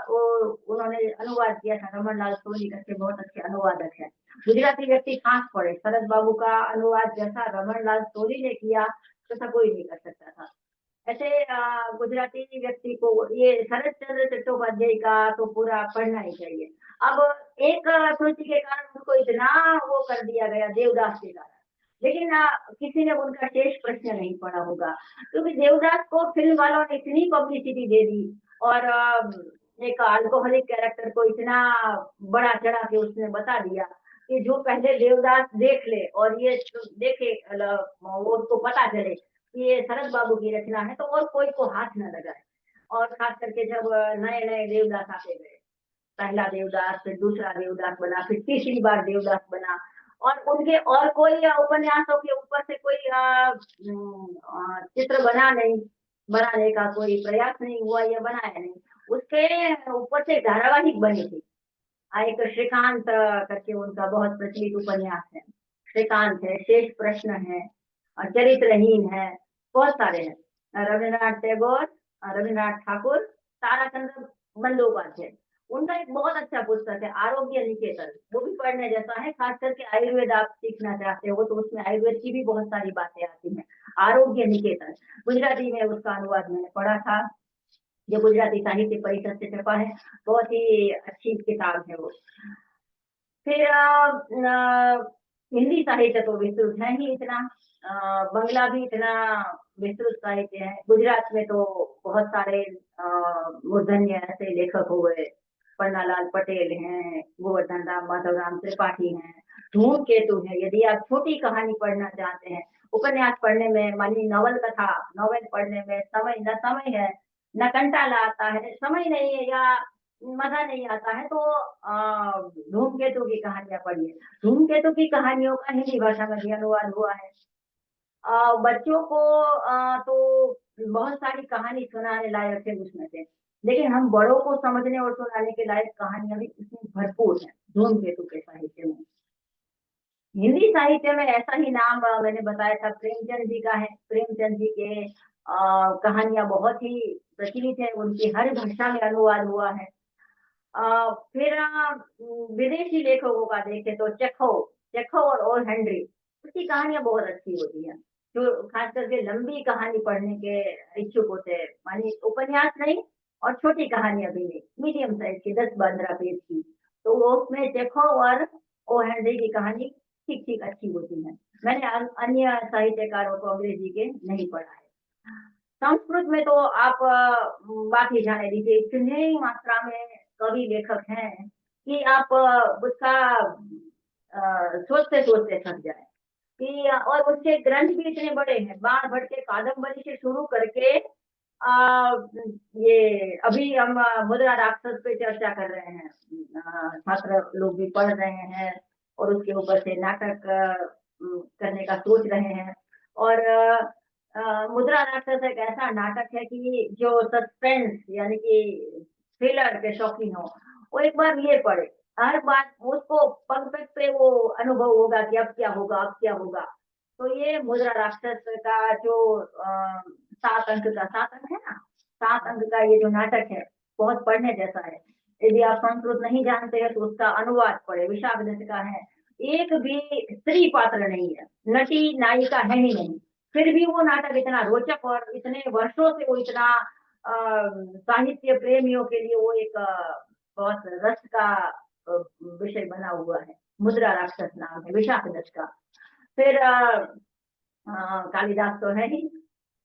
Speaker 1: वो उन्होंने अनुवाद किया था, रमन लाल सोनी करके बहुत अच्छे अनुवादक है, गुजराती व्यक्ति खास पढ़े, शरद बाबू का अनुवाद जैसा रमन लाल सोनी ने किया वैसा कोई नहीं कर सकता था। ऐसे गुजराती व्यक्ति को ये शरद चंद्र चट्टोपाध्याय का तो पूरा पढ़ना ही चाहिए। अब एक त्रुटि के कारण उनको इतना वो कर दिया गया देवदास के कारण, लेकिन किसी ने उनका शेष प्रश्न नहीं पढ़ा होगा, क्योंकि देवदास को फिल्म वालों ने इतनी पब्लिसिटी दे दी, और एक अल्कोहलिक कैरेक्टर को इतना बड़ा चढ़ा के उसने बता दिया कि जो पहले देवदास देख ले और ये देखे, वो उसको पता चले कि ये शरद बाबू की रचना है, तो और कोई को हाथ न लगाए। और खास करके जब नए नए देवदास आते गए, पहला देवदास, फिर दूसरा देवदास बना, फिर तीसरी बार देवदास बना, और उनके और कोई उपन्यासों के ऊपर से कोई चित्र बनाने का कोई प्रयास नहीं हुआ या बनाया नहीं। उसके ऊपर से धारावाहिक बनी थी। एक श्रीकांत करके उनका बहुत प्रचलित उपन्यास है, श्रीकांत है, शेष प्रश्न है, चरित्रहीन है, बहुत सारे हैं। रविन्द्रनाथ टैगोर रविन्द्रनाथ ठाकुर, ताराचंद्र बंदोपाध्याय, उनका एक बहुत अच्छा पुस्तक है आरोग्य निकेतन, वो भी पढ़ने जैसा है। खास करके आयुर्वेद आप सीखना चाहते हो तो उसमें आयुर्वेद की भी बहुत सारी बातें आती हैं। आरोग्य निकेतन गुजराती में उसका अनुवाद मैंने पढ़ा था, जो गुजराती साहित्य परिषद से छपा है, बहुत ही अच्छी किताब है वो। फिर हिंदी साहित्य तो विस्तृत है ही इतना, बंगला भी इतना विस्तृत साहित्य है। गुजरात में तो बहुत सारे मूर्धन्य ऐसे लेखक हो गए, पन्नालाल पटेल हैं, गोवर्धन राम माधव राम त्रिपाठी हैं, धूमकेतु है। यदि आप छोटी कहानी पढ़ना चाहते हैं, उपन्यास पढ़ने में, मानी नॉवल कथा, नॉवेल पढ़ने में समय है, न कंटाला आता है, समय नहीं है या मजा नहीं आता है, तो धूमकेतु की कहानियां पढ़िए। धूमकेतु की कहानियों का हिंदी भाषा में भी अनुवाद हुआ है। बच्चों को तो बहुत सारी कहानी सुनाने लायक है उसमें से, लेकिन हम बड़ों को समझने और सुनाने के लायक कहानियां भी इसमें भरपूर है धूमकेतु के साहित्य में। हिंदी साहित्य में ऐसा ही नाम मैंने बताया था, प्रेमचंद जी का है। प्रेमचंद जी के कहानियां बहुत ही प्रचलित है, उनकी हर भाषा में अनुवाद हुआ है। फिर विदेशी लेखकों का देखें तो चेखव चेखव और हेनरी, उसकी कहानियां बहुत अच्छी होती हैं। जो खास करके लंबी कहानी पढ़ने के इच्छुक होते हैं, मानी उपन्यास नहीं और छोटी कहानियां भी नहीं, मीडियम साइज की 10-15 पेज की, तो वो उसमें चेखव और ओ हेनरी की कहानी ठीक ठीक अच्छी होती है। मैंने अन्य साहित्यकारों को अंग्रेजी के नहीं पढ़ा है। संस्कृत में तो आप बात ही जाने दीजिए, इतनी मात्रा में कवि लेखक हैं कि आप उसका सोचते सोचते थक जाए कि, और उसके ग्रंथ भी इतने बड़े हैं, बाण भट्ट के कादम्बरी से शुरू करके ये अभी हम मुद्रा राक्षस पे चर्चा कर रहे हैं, छात्र लोग भी पढ़ रहे हैं और उसके ऊपर से नाटक करने का सोच रहे हैं। और मुद्रा राक्षस एक ऐसा नाटक है कि जो सस्पेंस यानी कि थ्रिलर के शौकीन हो, वो एक बार ये पढ़े, हर बात उसको पग पग पे वो अनुभव होगा कि अब क्या होगा, अब क्या होगा। तो ये मुद्रा राक्षस का जो 7 अंक है ना, 7 अंक का ये जो नाटक है, बहुत पढ़ने जैसा है। यदि आप संस्कृत नहीं जानते हैं तो उसका अनुवाद पढ़े, विशाख दत्त का है। एक भी स्त्री पात्र नहीं है, नटी नायिका है ही नहीं, फिर भी वो नाटक इतना रोचक और इतने वर्षों से वो इतना साहित्य प्रेमियों के लिए वो एक बहुत रस का विषय बना हुआ है। मुद्रा राक्षस नाम है विशाख दत्त का। फिर कालिदास तो है ही,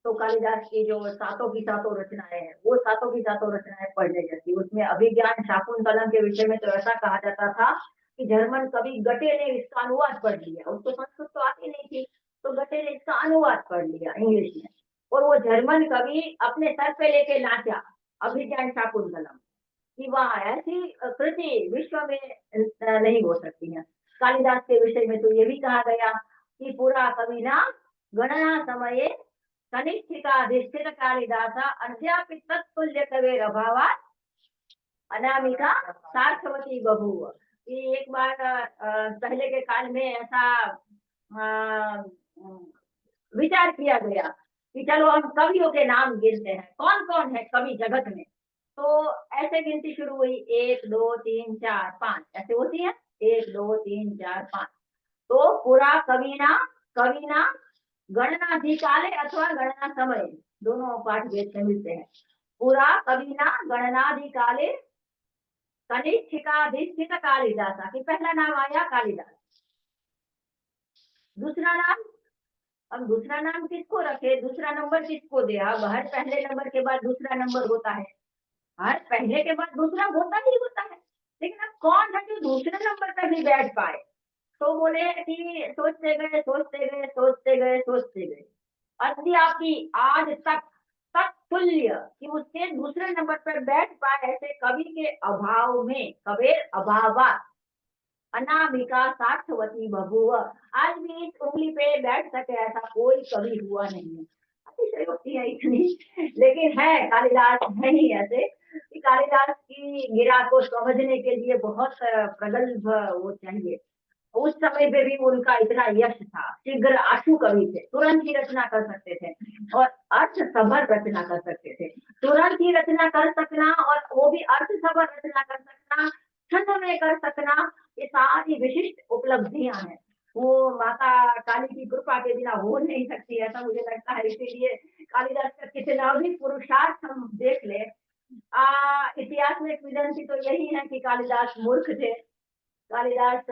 Speaker 1: तो कालिदास की जो सातों की सातों रचनाएं हैं, वो सातों की सातों रचनाएं पढ़ने जैसी। उसमें अभिज्ञान शाकुंतलम के विषय में तो ऐसा कहा जाता था कि जर्मन कवि गटे ने इसका अनुवाद पढ़ लिया, उसको संस्कृत तो आती नहीं थी, तो गटे ने इसका अनुवाद पढ़ लिया इंग्लिश में, और वो जर्मन कवि अपने सर पे लेके नाचा अभिज्ञान शाकुंतलम कि वह ऐसी कृति विश्व में नहीं हो सकती है। कालिदास के विषय में तो ये भी कहा गया कि पूरा कविना गणना समये कनिष्ठिकाधिष्ठित कालिदास अद्यापि तत्तुल्य कवेर अभावात् अनामिका सार्थवती बभूव। कि एक बार पहले के काल में ऐसा विचार किया गया कि चलो हम कवियों के नाम गिनते हैं, कौन कौन है कवि जगत में। तो ऐसे गिनती शुरू हुई, 1 2 3 4 5 ऐसे होती है, 1 2 3 4 5। तो पूरा कविना गणनाधिकाले अथवा गणना समय, दोनों पाठ वेद से मिलते हैं। पूरा कविना गणनाधिकाले कनिष्ठिकाधिष्ठित कालिदासा, कि पहला नाम आया कालिदास। दूसरा नाम, अब दूसरा नाम किसको रखे, दूसरा नंबर किसको दे। अब हर पहले नंबर के बाद दूसरा नंबर होता है, हर पहले के बाद दूसरा होता ही होता है, लेकिन अब कौन है जो दूसरे नंबर पर भी बैठ पाए। तो बोले कि सोचते गए सोचते गए सोचते गए सोचते गए, अद्यापि आज तक तत्तुल्य कि उसके दूसरे नंबर पर बैठ पाए ऐसे कवि के अभाव में, कबीर अभावात अनामिका सार्थवती बभूव, आज भी इस उंगली पे बैठ सके ऐसा कोई कवि हुआ नहीं है। अतिशयोक्ति है इतनी, लेकिन है कालिदास है ही ऐसे कि कालिदास की गिरा को समझने के लिए बहुत प्रगल्भ वो चाहिए। उस समय पे भी उनका इतना यश था, शीघ्र आशु कवि थे, तुरंत ही रचना कर सकते थे और अर्थ सभर रचना कर सकते थे। तुरंत ही रचना कर सकना और वो भी अर्थसभर रचना कर सकना, क्षण में कर सकना, ये सारी विशिष्ट उपलब्धियां हैं। वो माता काली की कृपा के बिना हो नहीं सकती, ऐसा मुझे लगता है। इसीलिए कालिदास का कितना भी पुरुषार्थ हम देख ले, इतिहास में किंवदंती तो यही है कि कालिदास मूर्ख थे। कालिदास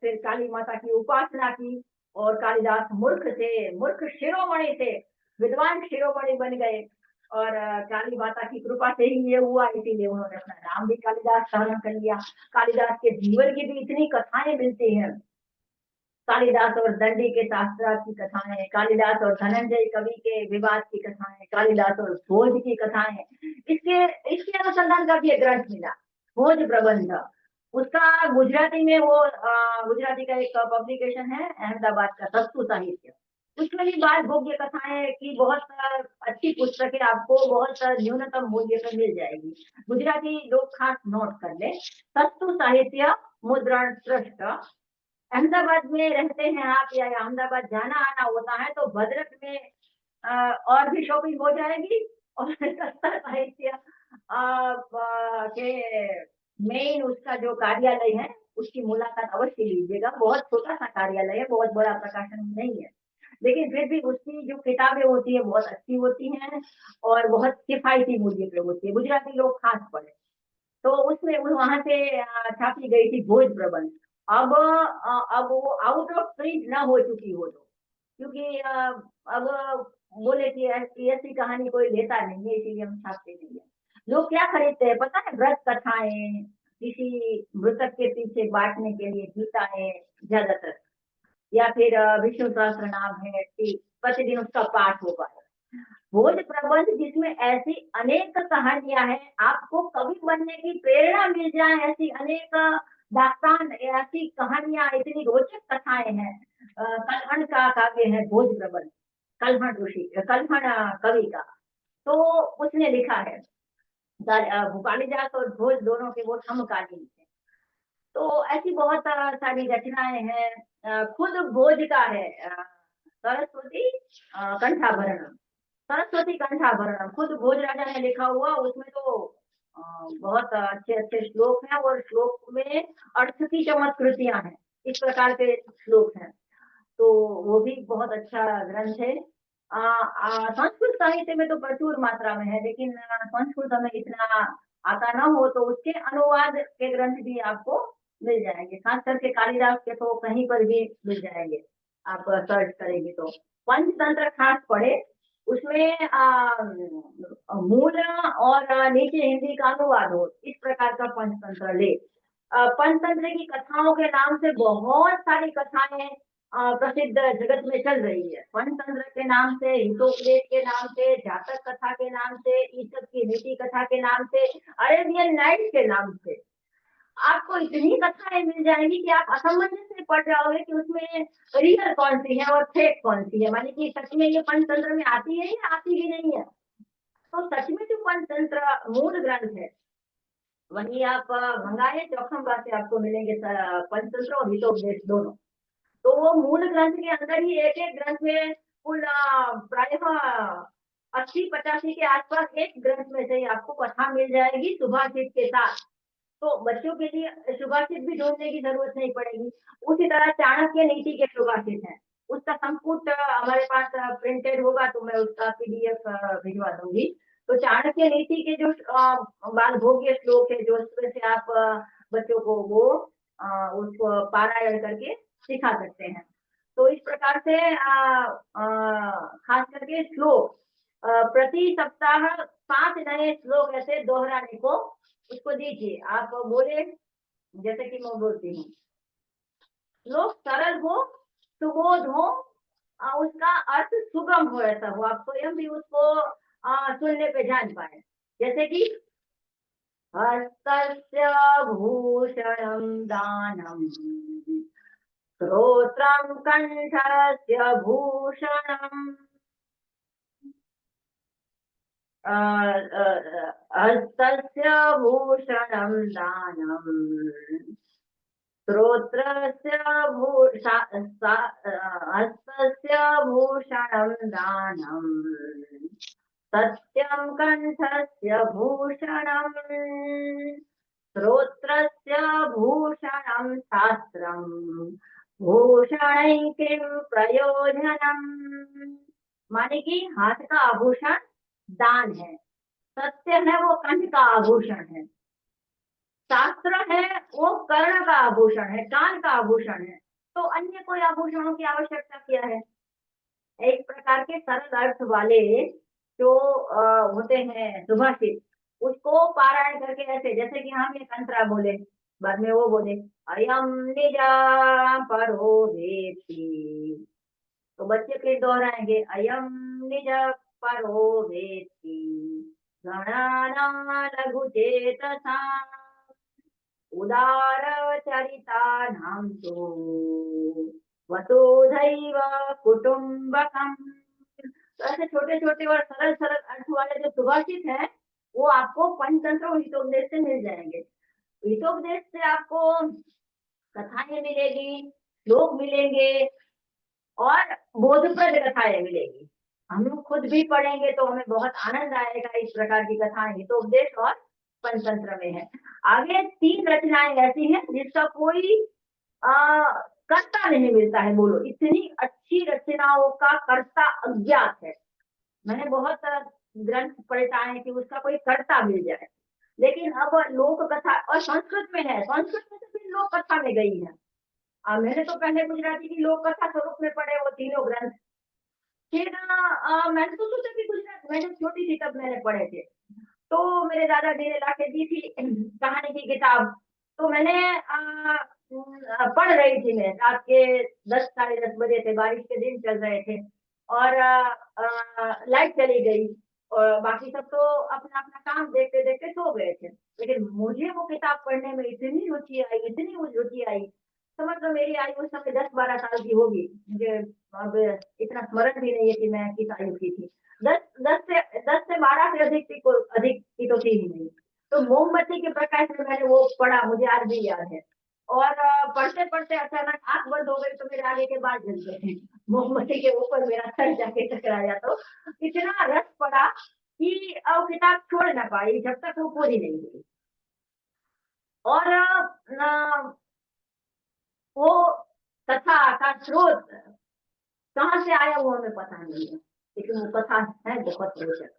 Speaker 1: फिर काली माता की उपासना की और कालिदास मूर्ख थे, मूर्ख शिरोमणि थे, विद्वान शिरोमणि बन गए और काली माता की कृपा से ही ये हुआ, इसीलिए उन्होंने अपना नाम भी कालिदास धारण कर लिया। कालिदास के जीवन की भी इतनी कथाएं मिलती हैं। कालिदास और दंडी के शास्त्रार्थ की कथाएं, कालिदास और धनंजय कवि के विवाद की कथाएं, कालिदास और भोज की कथाएं, इसके इसके अनुसंधान का भी एक ग्रंथ मिला, भोज प्रबंध। उसका गुजराती में वो गुजराती का एक पब्लिकेशन है अहमदाबाद का, सस्तु साहित्य। उसमें भी बाल भोग्य कथाएं की बहुत अच्छी पुस्तकें आपको बहुत न्यूनतम मूल्य पर मिल जाएगी। गुजराती लोग खास नोट कर ले, सस्तु साहित्य मुद्रण ट्रस्ट। अहमदाबाद में रहते हैं आप या अहमदाबाद जाना आना होता है तो भद्रक में और भी शॉपिंग हो जाएगी और सस्ता साहित्य के मेन उसका जो कार्यालय है उसकी मुलाकात अवश्य लीजिएगा। बहुत छोटा सा कार्यालय है, बहुत बड़ा प्रकाशन नहीं है, लेकिन फिर भी उसकी जो किताबें होती है बहुत अच्छी होती हैं और बहुत किफायती मूल्य पे होती है, गुजराती लोग खास पढ़े। तो उसमें वहां से छापी गई थी भोज प्रबंध। अब वो आउट ऑफ प्रिंट ना हो चुकी हो तो, क्योंकि अब बोले कि ऐसी कहानी कोई लेता नहीं है, इसीलिए हम छापते नहीं है। लोग क्या खरीदते हैं पता है? व्रत कथाएं, किसी मृतक के पीछे बांटने के लिए गीताएं ज्यादातर, या फिर विष्णु सहस्त्र नाम है कि प्रतिदिन उसका पाठ हो पाए। भोज प्रबंध जिसमें ऐसी अनेक कहानियां हैं, आपको कवि बनने की प्रेरणा मिल जाए, ऐसी अनेक दास्तान, ऐसी कहानियां, इतनी रोचक कथाएं हैं। कल्हण का काव्य है भोज प्रबंध, कल्हण ऋषि, कल्हण कवि का। तो उसने लिखा है, कालिदास और भोज दोनों के वो समकालीन थे। तो ऐसी बहुत सारी रचनाएं हैं। खुद भोज का है सरस्वती कंठाभरणम, सरस्वती कंठाभरणम खुद भोज राजा ने लिखा हुआ। उसमें तो बहुत अच्छे अच्छे श्लोक हैं और श्लोक में अर्थ की चमत्कृतियां हैं, इस प्रकार के श्लोक हैं। तो वो भी बहुत अच्छा ग्रंथ है। संस्कृत साहित्य में तो प्रचुर मात्रा में है, लेकिन संस्कृत हमें इतना आता ना हो तो उसके अनुवाद के ग्रंथ भी आपको मिल जाएंगे, खास करके कालिदास के तो कहीं पर भी मिल जाएंगे, आप सर्च करेंगे तो। पंचतंत्र खास पढ़े, उसमें मूल और नीचे हिंदी का अनुवाद हो, इस प्रकार का पंचतंत्र ले। पंचतंत्र की कथाओं के नाम से बहुत सारी कथाएं प्रसिद्ध जगत में चल रही है। पंचतंत्र के नाम से, हितोपदेश के नाम से, जातक कथा के नाम से, ईसब की नीति कथा के नाम से, अरेबियन नाइट्स के नाम से, आपको इतनी कथाएं मिल जाएंगी कि आप असमंजस से पड़ जाओगे कि उसमें रियल कौन सी है और फेक कौन सी है, मानी कि सच में ये पंचतंत्र में आती है या आती भी नहीं है। तो सच में जो पंचतंत्र मूल ग्रंथ है वही आप मंगाए चौखंबा से आपको मिलेंगे पंचतंत्र और हितोपदेश दोनों। तो वो मूल ग्रंथ के अंदर ही एक एक ग्रंथ में कुल प्रायः 80-85 के आसपास एक ग्रंथ में से ही आपको कथा मिल जाएगी सुभाषित के साथ। तो बच्चों के लिए सुभाषित भी ढूंढने की जरूरत नहीं पड़ेगी। उसी तरह चाणक्य नीति के सुभाषित है, उसका संपुट हमारे पास प्रिंटेड होगा तो मैं उसका पीडीएफ भिजवा दूंगी। तो चाणक्य नीति के जो बाल भोग्य श्लोक है, जो उसमें से आप बच्चों को वो उसको पारायण करके सिखा सकते हैं। तो इस प्रकार से खास करके श्लोक प्रति सप्ताह 5 नए श्लोक ऐसे दोहराने को उसको दीजिए। आप बोले जैसे कि मैं बोलती हूँ, श्लोक सरल हो, सुबोध हो, उसका अर्थ सुगम हो, ऐसा हो आप स्वयं भी उसको सुनने पे जान पाए। जैसे कि हस्तस्य भूषणं दानम्, श्रोत्रं कंठस्य भूषणम्, हस्तस्य भूषणं दानम्, श्रोत्रस्य हस्तस्य भूषणं दानम्, सत्यं कंठस्य भूषणम् श्रोत्रस्य भूषणं शास्त्रम् भूषणै किं प्रयोजनम्। माने कि हाथ का आभूषण दान है, सत्य है वो कंठ का आभूषण है, शास्त्र है वो कर्ण का आभूषण है, कान का आभूषण है, तो अन्य कोई आभूषणों की आवश्यकता क्या है। एक प्रकार के सरल अर्थ वाले जो होते हैं सुभाषित, उसको पारायण करके ऐसे, जैसे कि हम ये कंतरा बोले, बाद में वो बोले अयम निजा परो वेत्ति, तो बच्चे फिर दोहराएंगे अयम निजा परो वेत्ति गणाना लघु चेतसा उदार चरितानां तु वसुधैव कुटुम्बकम्। तो ऐसे छोटे छोटे और सरल सरल अर्थ वाले जो सुभाषित हैं वो आपको पंचतंत्र और हितोपदेश से मिल जाएंगे। हितोपदेश से आपको कथाएं मिलेगी, श्लोक मिलेंगे और बोधप्रद कथाएं मिलेगी। हम लोग खुद भी पढ़ेंगे तो हमें बहुत आनंद आएगा। इस प्रकार की कथाएं हितोपदेश और पंचतंत्र में है। आगे 3 रचनाएं ऐसी हैं जिसका कोई कर्ता नहीं मिलता है। बोलो, इतनी अच्छी रचनाओं का कर्ता अज्ञात है। मैंने बहुत ग्रंथ पढ़े हैं कि उसका कोई कर्ता मिल जाए, लेकिन अब लोक कथा और संस्कृत में है, संस्कृत में तो फिर लोक कथा में गई है। मैंने तो पहले गुजराती की लोक कथा स्वरूप में पढ़े वो तीनों ग्रंथ, फिर मैंने तो सोचा कि गुजरात, मैं जब छोटी थी तब मैंने पढ़े थे, तो मेरे दादाजी ने लाके दी थी कहानी की किताब, तो मैंने पढ़ रही थी। मैं रात के 10 साढ़े 10 बजे थे, बारिश के दिन चल रहे थे और लाइट चली गई और बाकी सब तो अपना अपना काम देखते देखते सो गए थे। लेकिन मुझे वो किताब पढ़ने में इतनी रुचि आई, इतनी रुचि आई, समझ लो मेरी आयु उस समय 10-12 साल की होगी। मुझे अब इतना स्मरण भी नहीं है कि मैं किस आयु की थी। 10 से 12 से अधिक की तो थी ही नहीं। तो मोमबत्ती के प्रकाश में मैंने वो पढ़ा, मुझे आज भी याद है। और पढ़ते पढ़ते अचानक आंख बंद हो गई तो मेरे आगे के बाल जल गए, मोमबत्ती के ऊपर मेरा सर जाके टकराया। तो इतना रस पड़ा कि किताब छोड़ ना पाई जब तक वो पूरी नहीं हुई। और वो कथा का स्रोत कहाँ से आया वो हमें पता नहीं है, लेकिन वो कथा है बहुत रोचक।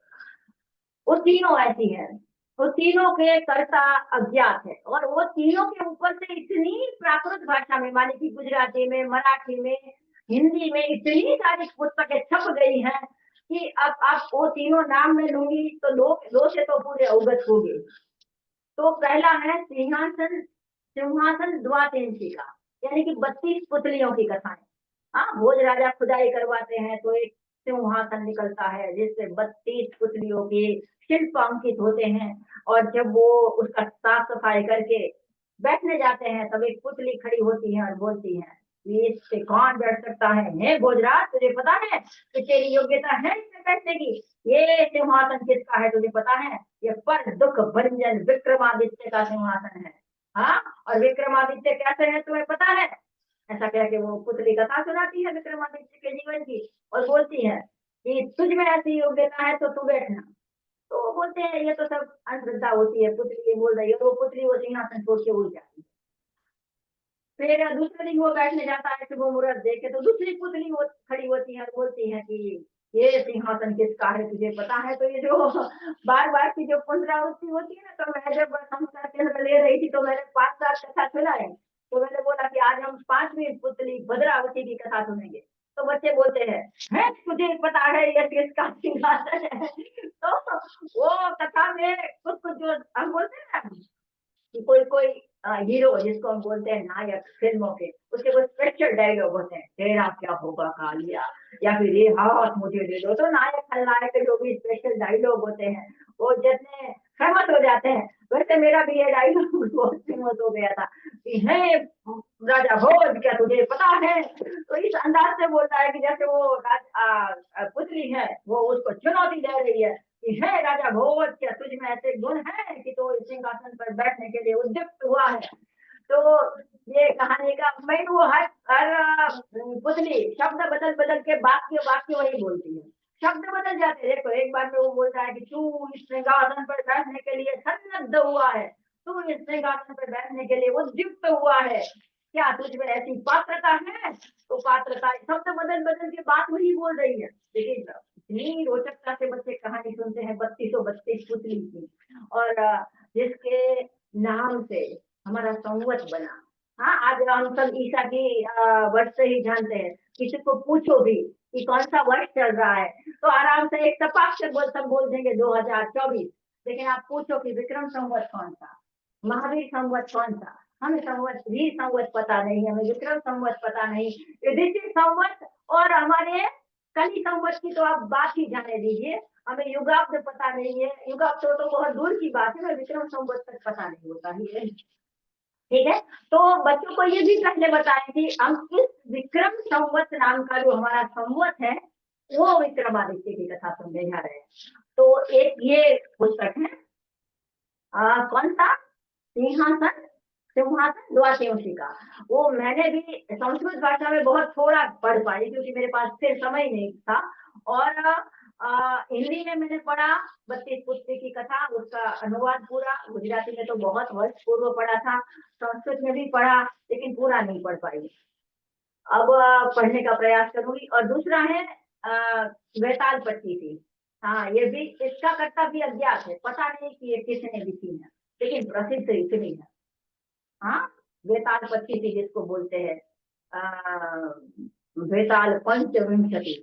Speaker 1: वो तीनों ऐसी है, वो तीनों के कर्ता अज्ञात है और वो तीनों के ऊपर से इतनी प्राकृत भाषा में, माने की गुजराती में, मराठी में, हिंदी में इतनी सारी पुस्तकें छप गई हैं कि अब आप वो तीनों नाम में लूंगी तो दो से तो पूरे अवगत होंगे। तो पहला है सिंहासन सिंहासन द्वातेंशी का, यानी कि 32 पुतलियों की कथाएं। हाँ, भोज राजा खुदाई करवाते हैं तो एक सिंहासन निकलता है जिससे 32 पुतलियों के शिल्प अंकित होते हैं, और जब वो उसका साफ सफाई करके बैठने जाते हैं तब एक पुतली खड़ी होती है और बोलती है इस पे कौन बैठ सकता है, हे भोजराज तुझे पता है कि तेरी योग्यता है इसमें बैठने की, ये सिंहासन किसका है तुझे पता है, ये पर दुख भंजन विक्रमादित्य का सिंहासन है। हाँ, और विक्रमादित्य कैसे है तुम्हें पता है। ऐसा कह के वो पुतली कथा सुनाती है विक्रमादित्य के जीवन की और बोलती है कि तुझ में ऐसी योग्यता है तो तू बैठना। तो वो बोलते हैं ये तो सब अंधश्रद्धा होती है, पुतली ये बोल रही है, वो पुतली वो सिंहासन छोड़ के उड़ जाती है। फिर दूसरे दिन वो बैठने जाता है शुभ मुहूर्त देख के, तो दूसरी पुतली वो खड़ी होती है और बोलती है कि ये सिंहासन किसका है तुझे पता है। तो ये जो बार बार की जो पुनरावृत्ति होती है ना, तो मैं जब संस्कार केंद्र ले रही थी तो मैंने 5-7 कथा सुनाए, तो मैंने बोला कि आज हम 5वीं पुतली भद्रावती की कथा सुनेंगे। तो बच्चे बोलते हैं तुझे पता है ये किसका सिंहासन है। तो वो कथा में कुछ कुछ जो हम बोलते हैं ना कि कोई कोई हीरो जिसको हम बोलते हैं नायक फिल्मों के, उसके कुछ स्पेशल डायलॉग होते हैं, तेरा क्या होगा कालिया, या फिर ये हाथ मुझे दे दो। तो नायक खलनायक के जो भी स्पेशल डायलॉग होते हैं वो जितने फेमस हो जाते हैं, वैसे मेरा भी ये डायलॉग बहुत फेमस हो गया था कि है राजा भोज क्या तुझे पता है। तो इस अंदाज से बोलता है कि जैसे वो पुतली है वो उसको चुनौती दे रही है कि है राजा भोज क्या तुझ में ऐसे गुण है कि तो सिंहासन पर बैठने के लिए उद्युक्त हुआ है। तो ये कहानी का मैं वो हर पुतली शब्द बदल बदल के वाक्य वाक्य वही बोलती है। शब्द बदल जाते हैं। देखो एक बार में वो बोलता है कि तू इस सिंहासन पर बैठने के लिए सन्नद्ध हुआ है, तू इस सिंहासन पर बैठने के लिए उद्युक्त हुआ है, क्या तुझ में ऐसी पात्रता है? तो पात्रता शब्द बदल बदल के बात वही बोल रही है। लेकिन इतनी रोचकता से बच्चे कहानी सुनते हैं 3232 पुतली की, और जिसके नाम से हमारा संवत बना। हाँ, आज हम सब ईसा की वर्ष से ही जानते हैं। किसी को पूछो भी कि कौन सा वर्ष चल रहा है, तो आराम से एक तपाक से सब बोल देंगे 2024। लेकिन आप पूछो कि विक्रम संवत कौन सा, महावीर संवत कौन सा, हमें संवत भी संवत पता नहीं, हमें विक्रम संवत पता नहीं, युधिष्ठिर संवत और हमारे कली संवत की तो आप बात ही जाने दीजिए। हमें युगाब्द पता नहीं है, युगाब्द तो बहुत दूर की बात है, विक्रम संवत तक पता नहीं होता ही है। ठीक है, तो बच्चों को ये भी पहले बताएं कि हम इस विक्रम संवत नाम का जो हमारा संवत है वो विक्रमादित्य की कथा सुनने जा रहे हैं। तो एक ये पुस्तक है, कौन सा, सिंहासन सिंहासन द्वादशी का। वो मैंने भी संस्कृत भाषा में बहुत थोड़ा पढ़ पाई क्योंकि मेरे पास फिर समय नहीं था, और हिंदी में मैंने पढ़ा 32 पुस्तक की कथा, उसका अनुवाद पूरा, गुजराती में तो बहुत वर्ष पूर्व पढ़ा था, संस्कृत में भी पढ़ा लेकिन पूरा नहीं पढ़ पाई। अब पढ़ने का प्रयास करूंगी। और दूसरा है वेताल पट्टी थी। हाँ, ये भी, इसका कर्ता भी अज्ञात है, पता नहीं कि ये किसने लिखी है, लेकिन प्रसिद्ध इतनी है। हाँ, वेताल पट्टी थी जिसको बोलते हैं वेताल पंचविंशति।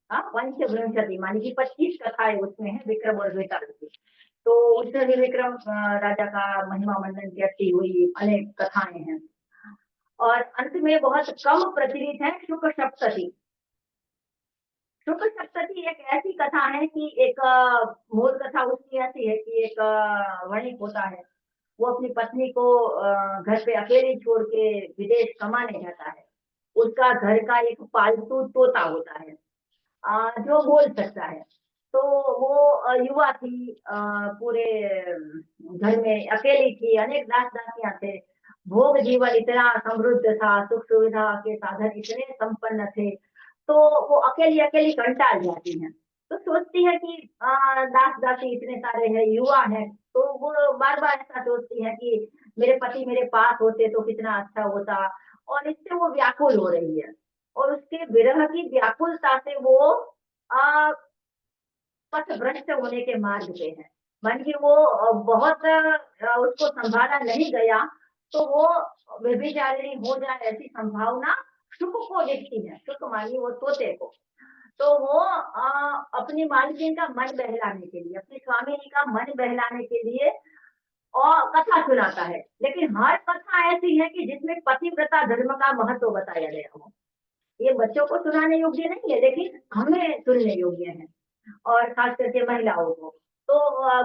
Speaker 1: हाँ, पंचविंशति मानी कि 25 कथाएं उसमें है विक्रम और वेताल की। तो उसमें भी विक्रम राजा का महिमा मंडन करती हुई अनेक कथाएं हैं। और अंत में बहुत कम प्रचलित है शुक्ल सप्तती। शुक्ल सप्तती एक ऐसी कथा है कि एक मूल कथा उसकी ऐसी है कि एक वणिक होता है, वो अपनी पत्नी को घर पे अकेले छोड़ के विदेश कमाने जाता है। उसका घर का एक पालतू तोता होता है जो बोल सकता है। तो वो युवा थी, पूरे घर में अकेली थी, अनेक दास दासियां थे, भोग जीवन इतना समृद्ध था, सुख सुविधा के साधन इतने संपन्न थे, तो वो अकेली अकेली कंटाल जाती है। तो सोचती है कि दास दासी इतने सारे हैं, युवा है, तो वो बार बार ऐसा सोचती है कि मेरे पति मेरे पास होते तो कितना अच्छा होता, और इससे वो व्याकुल हो रही है। और उसके विरह की व्याकुलता से वो पथ भ्रष्ट होने के मार्ग पे है। मन की वो बहुत उसको संभाला नहीं गया, तो वो व्यभिचारिणी हो जाए ऐसी संभावना शुक को दिखती है। शुक मानी वो तोते को। तो वो अपनी मालकिन का मन बहलाने के लिए, अपनी स्वामिनी का मन बहलाने के लिए और कथा सुनाता है। लेकिन हर कथा ऐसी है कि जिसमें पतिव्रता धर्म का महत्व बताया गया हो। ये बच्चों को सुनाने योग्य नहीं है, लेकिन हमें सुनने योग्य है, और खास करके महिलाओं को। तो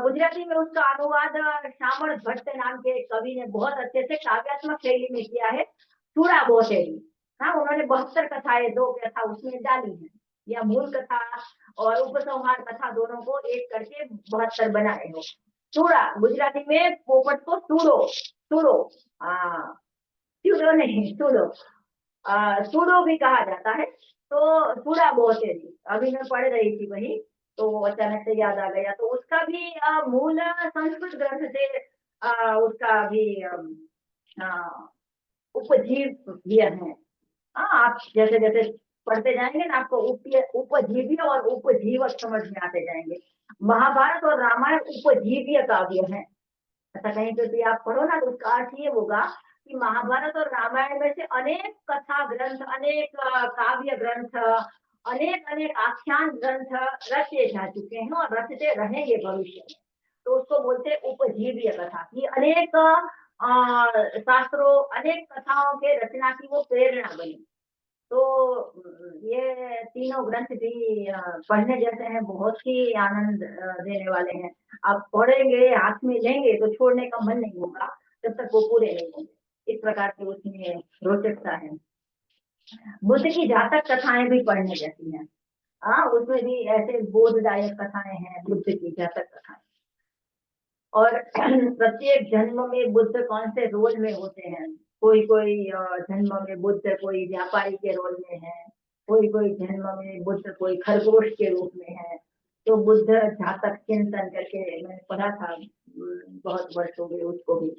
Speaker 1: गुजराती में उसका अनुवाद श्यामल भट्ट नाम के कवि ने बहुत अच्छे से काव्यात्मक शैली में किया है, चूड़ा बोसेली। हाँ, उन्होंने 72 कथाएं, 2 कथा उसमें डाली है, या मूल कथा और उपसंहार कथा दोनों को एक करके 72 बनाए हो। चूड़ा गुजराती में पोपट को चूड़ो, चूड़ो, चूड़ो नहीं, चूड़ो, सूडो भी कहा जाता है। तो सूडा बोसेली अभी मैं पढ़ रही थी वही, तो अचानक से याद आ गया। तो उसका भी मूल संस्कृत ग्रंथ से उसका भी उपजीव दिया है। आप जैसे जैसे पढ़ते जाएंगे ना, आपको उपजीव्य और उपजीवक समझ में आते जाएंगे। महाभारत और रामायण उपजीव्य काव्य है। ऐसा कहीं पे भी आप पढ़ो ना, तो उसका अर्थ ये होगा कि महाभारत और रामायण में से अनेक कथा ग्रंथ, अनेक काव्य ग्रंथ, अनेक अनेक आख्यान ग्रंथ रचे जा चुके हैं और रचते रहेंगे भविष्य में। तो उसको बोलते हैं उपजीव्य कथा। ये अनेक शास्त्रों, अनेक कथाओं के रचना की वो प्रेरणा बनी। तो ये तीनों ग्रंथ भी पढ़ने जैसे हैं, बहुत ही आनंद देने वाले हैं। आप पढ़ेंगे, हाथ में लेंगे तो छोड़ने का मन नहीं होगा जब तक वो पूरे नहीं होंगे। इस प्रकार की उसमें रोचकता है। बुद्ध की जातक कथाएं भी पढ़ने जैसी हैं। उसमें भी ऐसे बोधदायक कथाएं हैं, बुद्ध की जातक कथाएं। और प्रत्येक जन्म में बुद्ध कौन से रोल में होते हैं, कोई कोई जन्म में बुद्ध कोई व्यापारी के रोल में है, कोई कोई जन्म में बुद्ध कोई खरगोश के रूप में है, तो बुद्ध जातक चिंतन करके मैंने पढ़ा था, बहुत वर्ष हो गए उसको भी।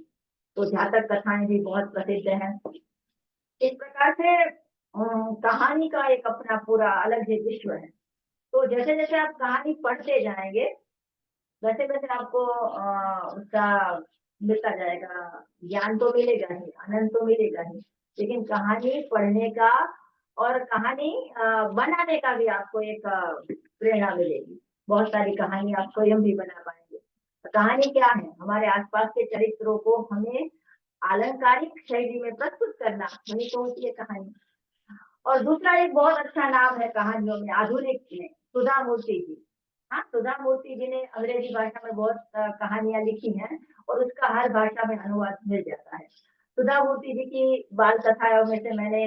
Speaker 1: तो जातक कथाएं भी बहुत प्रसिद्ध हैं। इस प्रकार से कहानी का एक अपना पूरा अलग ही विश्व है। तो जैसे जैसे आप कहानी पढ़ते जाएंगे, वैसे वैसे आपको उसका मिलता जाएगा, ज्ञान तो मिलेगा ही, आनंद तो मिलेगा ही, लेकिन कहानी पढ़ने का और कहानी बनाने का भी आपको एक प्रेरणा मिलेगी। बहुत सारी कहानी आप स्वयं भी बना पाएंगे। तो कहानी क्या है? हमारे आसपास के चरित्रों को हमें अलंकारिक शैली में प्रस्तुत करना, वही तो होती है कहानी। और दूसरा एक बहुत अच्छा नाम है कहानियों में, आधुनिक में, सुधा मूर्ति जी। हाँ, सुधा मूर्ति जी ने अंग्रेजी भाषा में बहुत कहानियां लिखी हैं, और उसका हर भाषा में अनुवाद मिल जाता है। सुधा मूर्ति जी की बाल कथाओं में से मैंने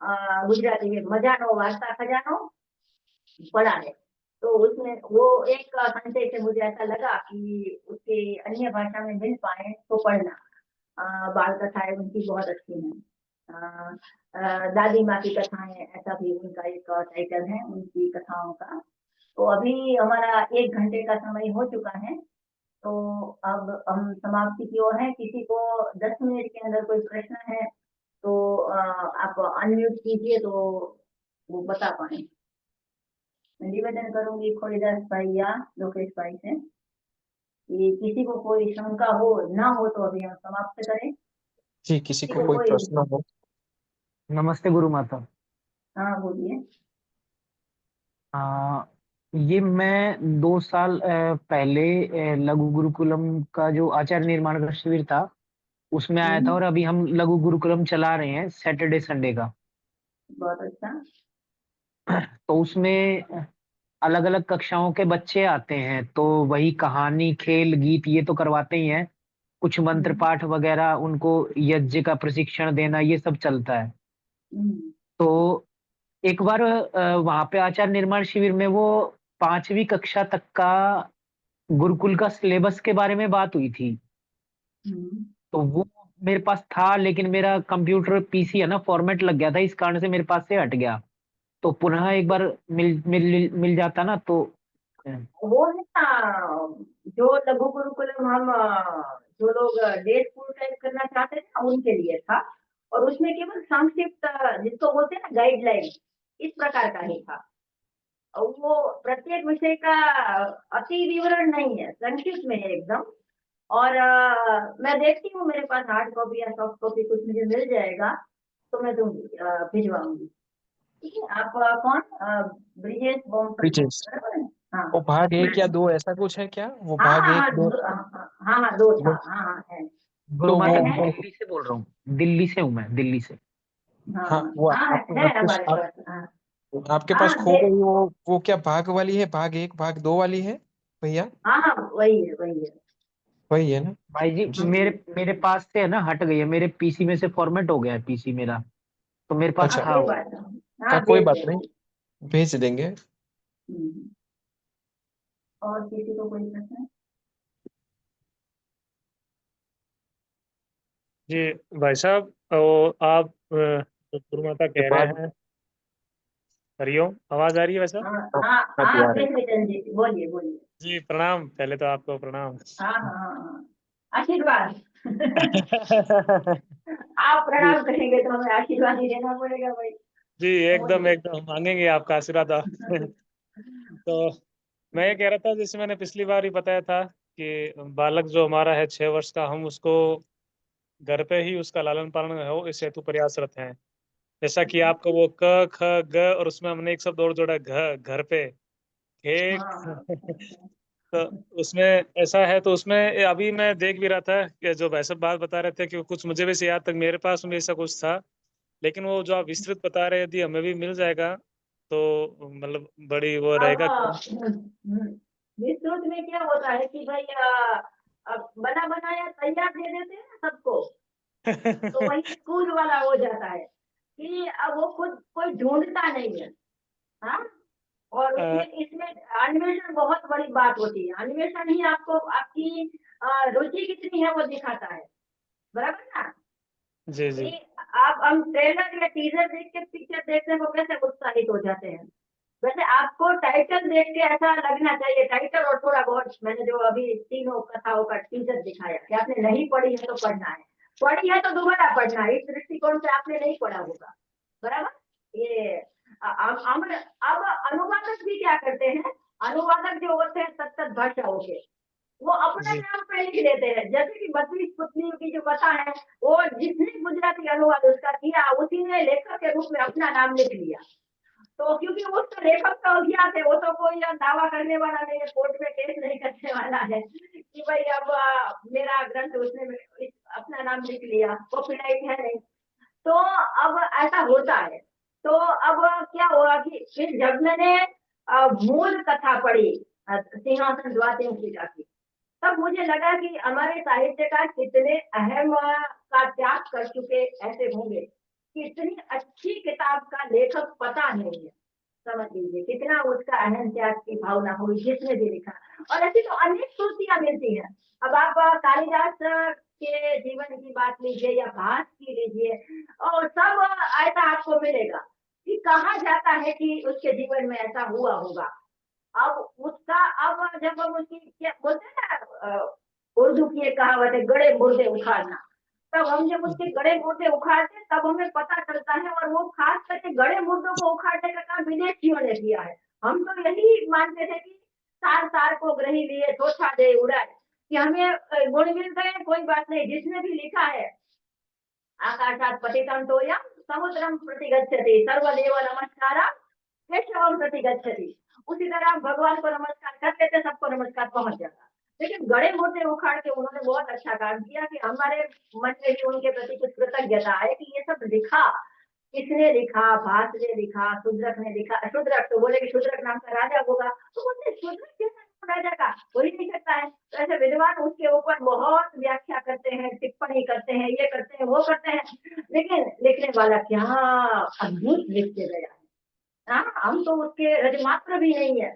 Speaker 1: गुजराती में मजानो वार्ता खजानो पढ़ा है। तो उसमें वो एक संशय से मुझे ऐसा लगा कि उसके अन्य भाषा में मिल पाए तो पढ़ना। बाल कथाएं उनकी बहुत अच्छी हैं। दादी माँ की कथाएं, ऐसा भी उनका एक टाइटल है उनकी कथाओं का। तो अभी हमारा 1 घंटे का समय हो चुका है, तो अब हम समाप्ति की ओर हैं। किसी को 10 मिनट के अंदर कोई प्रश्न है तो आप अनम्यूट कीजिए, तो वो बता पाए। मैं निवेदन करूंगी खोड़ीदास भाई या लोकेश भाई से कि किसी को कोई शंका हो ना हो तो अभी हम समाप्त करें।
Speaker 2: जी, किसी
Speaker 1: किसी
Speaker 2: को
Speaker 1: को
Speaker 2: कोई
Speaker 1: कोई,
Speaker 2: प्रश्न हो।
Speaker 3: नमस्ते गुरु माता।
Speaker 1: हाँ बोलिए।
Speaker 3: आ, ये मैं 2 साल पहले लघु गुरुकुलम का जो आचार्य निर्माण का शिविर था उसमें आया था, और अभी हम लघु गुरुकुलम चला रहे हैं सैटरडे संडे का।
Speaker 1: बहुत अच्छा।
Speaker 3: तो उसमें अलग अलग कक्षाओं के बच्चे आते हैं, तो वही कहानी खेल गीत ये तो करवाते ही हैं, कुछ मंत्र पाठ वगैरह, उनको यज्ञ का प्रशिक्षण देना, ये सब चलता है। तो एक बार वहां पे आचार्य निर्माण शिविर में वो 5वीं कक्षा तक का गुरुकुल का सिलेबस के बारे में बात हुई थी। तो वो मेरे पास था, लेकिन मेरा कंप्यूटर पीसी है ना, फॉर्मेट लग गया था, इस कारण से मेरे पास से हट गया। तो पुनः एक बार मिल मिल मिल जाता ना तो
Speaker 1: वो है ना, जो लघु गुरुकुलम हम जो लोग डे स्कूल टाइप करना चाहते थे ना, उनके लिए था। और उसमें केवल संक्षिप्त जिसको बोलते हैं ना गाइडलाइन, इस प्रकार का ही था। और वो प्रत्येक विषय का अति विवरण नहीं है, संक्षिप्त में है एकदम। और मैं देखती हूँ मेरे पास हार्ड कॉपी या सॉफ्ट कॉपी कुछ मुझे मिल जाएगा तो मैं दूंगी, भिजवाऊंगी। ठीक है। आप कौन? ब्रिजेश बॉम्ब
Speaker 2: ब्रिजेश,
Speaker 1: बराबर है? हाँ।
Speaker 2: वो भाग
Speaker 1: मैं
Speaker 2: 1 या 2 ऐसा कुछ है क्या? वो
Speaker 1: हाँ
Speaker 2: भाग
Speaker 1: हाँ
Speaker 2: एक
Speaker 1: हाँ
Speaker 2: दो
Speaker 1: हाँ हाँ 2 था,
Speaker 2: वो,
Speaker 1: हाँ हाँ है।
Speaker 3: गुरु
Speaker 2: तो
Speaker 3: माता
Speaker 2: वो
Speaker 3: मैं
Speaker 1: है।
Speaker 3: दिल्ली से बोल रहा हूँ, दिल्ली से हूँ मैं, दिल्ली से।
Speaker 1: हाँ
Speaker 2: हाँ, वो
Speaker 1: हाँ
Speaker 2: आप,
Speaker 1: है
Speaker 2: आपके
Speaker 1: हमारे
Speaker 2: आप,
Speaker 1: पास, हाँ।
Speaker 2: आपके पास
Speaker 1: हाँ
Speaker 2: खो गई वो क्या भाग वाली है? भाग 1 भाग 2 वाली है भैया?
Speaker 1: हाँ हाँ वही है, वही है।
Speaker 2: वही है ना?
Speaker 3: भाई जी
Speaker 2: जी।
Speaker 3: मेरे मेरे पास से है ना हट गई है, मेरे पीसी में से फॉर्मेट हो गया है पीसी मेरा, तो मेरे पास
Speaker 1: हाँ
Speaker 2: अच्छा,
Speaker 3: था
Speaker 1: कोई
Speaker 3: वो।
Speaker 1: बात नहीं,
Speaker 2: हाँ
Speaker 1: हाँ
Speaker 2: कोई
Speaker 1: भेज
Speaker 2: बात नहीं,
Speaker 1: देंगे।
Speaker 2: भेज देंगे।
Speaker 1: हम्म। और किसी को कोई प्रश्न?
Speaker 4: जी भाई साहब, वो आप गुरु माता
Speaker 2: ये
Speaker 4: कह रहे
Speaker 2: भाग
Speaker 4: हैं। हरिओम, आवाज आ रही है वैसा?
Speaker 1: हाँ हाँ हाँ, कृष्ण जी बोलिए बोलिए।
Speaker 4: जी प्रणाम, पहले तो आपको प्रणाम।
Speaker 1: हाँ हाँ हाँ हाँ, आशीर्वाद। आप
Speaker 4: जी
Speaker 1: प्रणाम करेंगे तो हमें आशीर्वाद ही देना पड़ेगा भाई।
Speaker 4: जी, एकदम
Speaker 1: बोलिए।
Speaker 4: एकदम मांगेंगे आपका आशीर्वाद। तो मैं ये कह रहा था, जैसे मैंने पिछली बार ही बताया था कि बालक जो हमारा है 6 वर्ष का, हम उसको घर पे ही उसका लालन पालन हो इस हेतु प्रयासरत हैं। जैसा कि आपको वो क ख ग और उसमें हमने एक शब्द और जोड़ा घ, घर पे
Speaker 1: हाँ
Speaker 4: एक।
Speaker 1: हाँ,
Speaker 4: तो उसमें ऐसा है, तो उसमें अभी मैं देख भी रहा था कि जो भाई साहब बात बता रहे थे कि कुछ मुझे भी से याद तक मेरे पास में ऐसा कुछ था, लेकिन वो जो आप विस्तृत बता रहे, यदि हमें भी मिल जाएगा तो मतलब बड़ी वो
Speaker 1: अब
Speaker 4: रहेगा कि
Speaker 1: विस्तृत में क्या होता है कि भाई अब बना बनाया तैयार दे देते हैं ना सबको, तो वही स्कूल वाला हो जाता है कि अब वो खुद कोई ढूंढता नहीं है। हाँ। और
Speaker 4: अ,
Speaker 1: उसमें इसमें अन्वेषण बहुत बड़ी बात होती है। अन्वेषण ही आपको आपकी रुचि कितनी है वो दिखाता है, बराबर ना?
Speaker 4: जी जी
Speaker 1: कि आप हम ट्रेलर या टीजर देख के पिक्चर देखने को कैसे उत्साहित हो जाते हैं, वैसे आपको टाइटल देख के ऐसा लगना चाहिए, टाइटल और थोड़ा बहुत मैंने जो अभी तीनों कथाओं का टीजर दिखाया कि आपने नहीं पढ़ी है तो पढ़ना है, पढ़ी है तो दोबारा पढ़ना है, इस दृष्टिकोण से आपने नहीं पढ़ा होगा, बराबर। ये अब अनुवादक भी क्या करते हैं, अनुवादक जो होते हैं तत्त भाषाओं के, वो अपने
Speaker 4: जी
Speaker 1: नाम पे लिख देते हैं, जैसे कि 32 पुतलियों की जो कथा है वो जिसने गुजराती अनुवाद उसका किया उसी ने लेखक के रूप में अपना नाम लिख लिया। तो क्योंकि उसका लेखक तो अज्ञात है, वो तो कोई दावा करने वाला नहीं है, कोर्ट में केस नहीं करने वाला है कि भाई अब मेरा ग्रंथ उसने अपना नाम लिख लिया, कॉपीराइट है नहीं। तो अब ऐसा होता है। तो अब क्या हुआ कि फिर जब मैंने मूल कथा पढ़ी सिंहासन द्वातिंशिका की, तब मुझे लगा कि हमारे साहित्यकार कितने अहम का त्याग कर चुके ऐसे होंगे कि इतनी अच्छी किताब का लेखक पता नहीं है, समझ लीजिए कितना उसका अहम त्याग की भावना हुई जिसने भी लिखा। और ऐसी तो अनेक श्रुतियां मिलती हैं। अब आप कालिदास के जीवन की बात लीजिए या भास की लीजिए, और सब ऐसा आपको मिलेगा कि कहा जाता है कि उसके जीवन में ऐसा हुआ होगा। अब उसका अब जब हम उसकी क्या बोलते हैं ना, उर्दू की एक कहावत है गड़े मुर्दे उखाड़ना, तब हम जब उसके गड़े मुर्दे उखाड़ते तब हमें पता चलता है, और वो खास करके गड़े मुर्दों को उखाड़ने का काम विदेशियों ने किया है। हम तो यही मानते थे कि सार सार को ग्रही लिए थोथा दे उड़ाए, कि हमें गुण मिल गए कोई बात नहीं, जिसने भी लिखा है आकाशात पतितं तोयं समुद्रम प्रतिगच्छति सर्वदेव नमस्कारः केशवम प्रतिगच्छति। उसी तरह आप भगवान को नमस्कार कर देते सबको नमस्कार पहुंच जाता। लेकिन गड़े मोटे उखाड़ के उन्होंने बहुत अच्छा काम किया कि हमारे मन में भी उनके प्रति कुछ कृतज्ञता है कि ये सब लिखा, किसने लिखा, भास ने लिखा, शूद्रक ने लिखा। शूद्रक तो बोले कि शूद्रक नाम का राजा होगा, तो बोलते शूद्रक कैसा नाम राजा का हो ही नहीं सकता है। तो ऐसे विद्वान उसके ऊपर बहुत व्याख्या करते हैं, टिप्पणी करते हैं, ये करते हैं वो करते हैं, लेकिन लिखने वाला क्या अद्भुत लिख के गया है। हाँ, हम तो उसके रजमात्र भी नहीं है।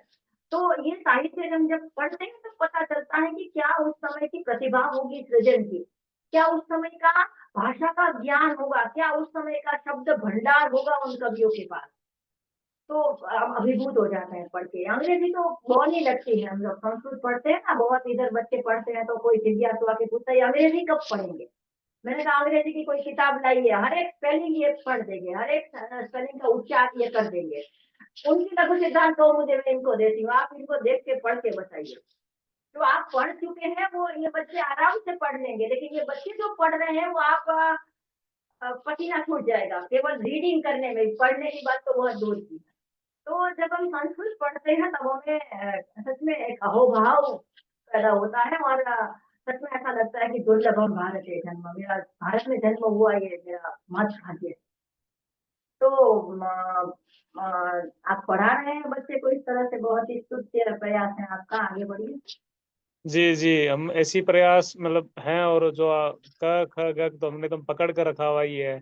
Speaker 1: तो ये साहित्य हम जब पढ़ते हैं तो पता चलता है कि क्या उस समय की प्रतिभा होगी सृजन की, क्या उस समय का भाषा का ज्ञान होगा, क्या उस समय का शब्द भंडार होगा उन कवियों के पास। तो हम अभिभूत हो जाते हैं पढ़ के। अंग्रेजी तो बहुत ही लगती है, हम लोग संस्कृत पढ़ते हैं ना, बहुत इधर बच्चे पढ़ते हैं तो कोई जिज्ञासु आके पूछता है अंग्रेजी कब पढ़ेंगे। मैंने कहा अंग्रेजी की कोई किताब लाइए, हर एक स्पेलिंग ये पढ़ देंगे, हर एक स्पेलिंग का उच्चार ये कर देंगे। उनकी लघु सिद्धांत तो मुझे मैं इनको देती हूँ, आप इनको देख के पढ़ के बताइए। जो आप पढ़ चुके हैं वो ये बच्चे आराम से पढ़ लेंगे, लेकिन ये बच्चे जो पढ़ रहे हैं वो आप पसीना छूट जाएगा केवल रीडिंग करने में, पढ़ने की बात तो बहुत दूर की। तो जब हम संस्कृत पढ़ते हैं तब हमें सच में एक अहोभाव पैदा होता है, और सच में ऐसा लगता है कि दुर्लभम भारत है जन्म, मेरा भारत में जन्म हुआ ये मेरा मत भाग्य है। तो आप पढ़ा रहे हैं बच्चे को इस तरह से, बहुत ही स्तुत्य प्रयास है आपका, आगे बढ़िए।
Speaker 4: जी जी, हम ऐसी प्रयास मतलब हैं, और जो क ख ग तो हमने एकदम पकड़ कर रखा हुआ ही है,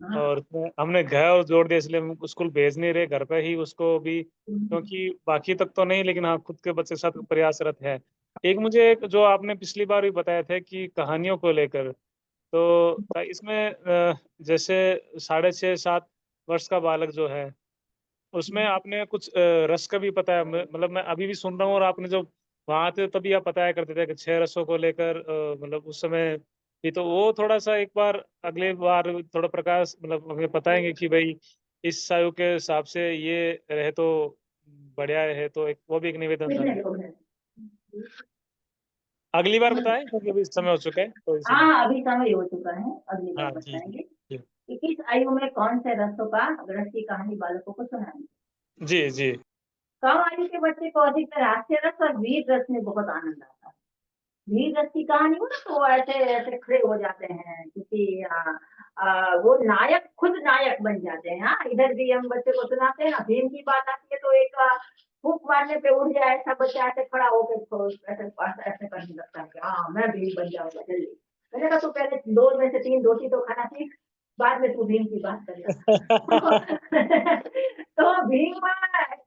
Speaker 1: हाँ।
Speaker 4: और उसमें हमने घ और जोड़ दिया, इसलिए हम स्कूल भेज नहीं रहे, घर पे ही उसको भी, क्योंकि बाकी तक तो नहीं लेकिन हाँ खुद के बच्चे के साथ प्रयासरत है। एक मुझे एक जो आपने पिछली बार भी बताया था कि कहानियों को लेकर, तो इसमें जैसे 6.5-7 वर्ष का बालक जो है उसमें आपने कुछ रस का भी बताया, मतलब मैं अभी भी सुन रहा हूँ, और आपने जो वहाँ थे तभी आप बताया करते थे कि 6 रसों को लेकर मतलब उस समय भी, तो वो थोड़ा सा एक बार अगले बार थोड़ा प्रकाश मतलब हमें बताएंगे कि भाई इस आयु के हिसाब से ये रहे तो बढ़िया रहे, तो एक वो भी एक निवेदन था।
Speaker 1: कितने लोग हैं?
Speaker 4: अगली बार बताएं क्योंकि अभी समय हो चुका है, तो इसलिए।
Speaker 1: हाँ, अभी समय हो चुका है, अगली बार
Speaker 4: हाँ जी
Speaker 1: बताएंगे
Speaker 4: जी
Speaker 1: कि किस आयु में कौन से रसों का रस की कहानी बालकों को सुनाएंगे।
Speaker 4: जी जी
Speaker 1: कम आयु के बच्चे को अधिकतर हास्य रस और वीर रस में बहुत आनंद आता है। वीर रस की कहानी हो ना तो वो ऐसे ऐसे खड़े हो जाते हैं, क्योंकि वो नायक खुद नायक बन जाते हैं। हाँ, इधर भी हम बच्चे को सुनाते हैं ना, भीम की बात आती है तो एक फूक मारने पे उड़ जाए ऐसा बच्चा ऐसे खड़ा होकर ऐसे ऐसे करने लगता है कि हाँ मैं भीम बन जाऊंगा जल्दी। मैंने कहा तू पहले 2 में से 3 रोटी तो खाना सीख, बाद में तू भीम की बात करेगा। तो भीम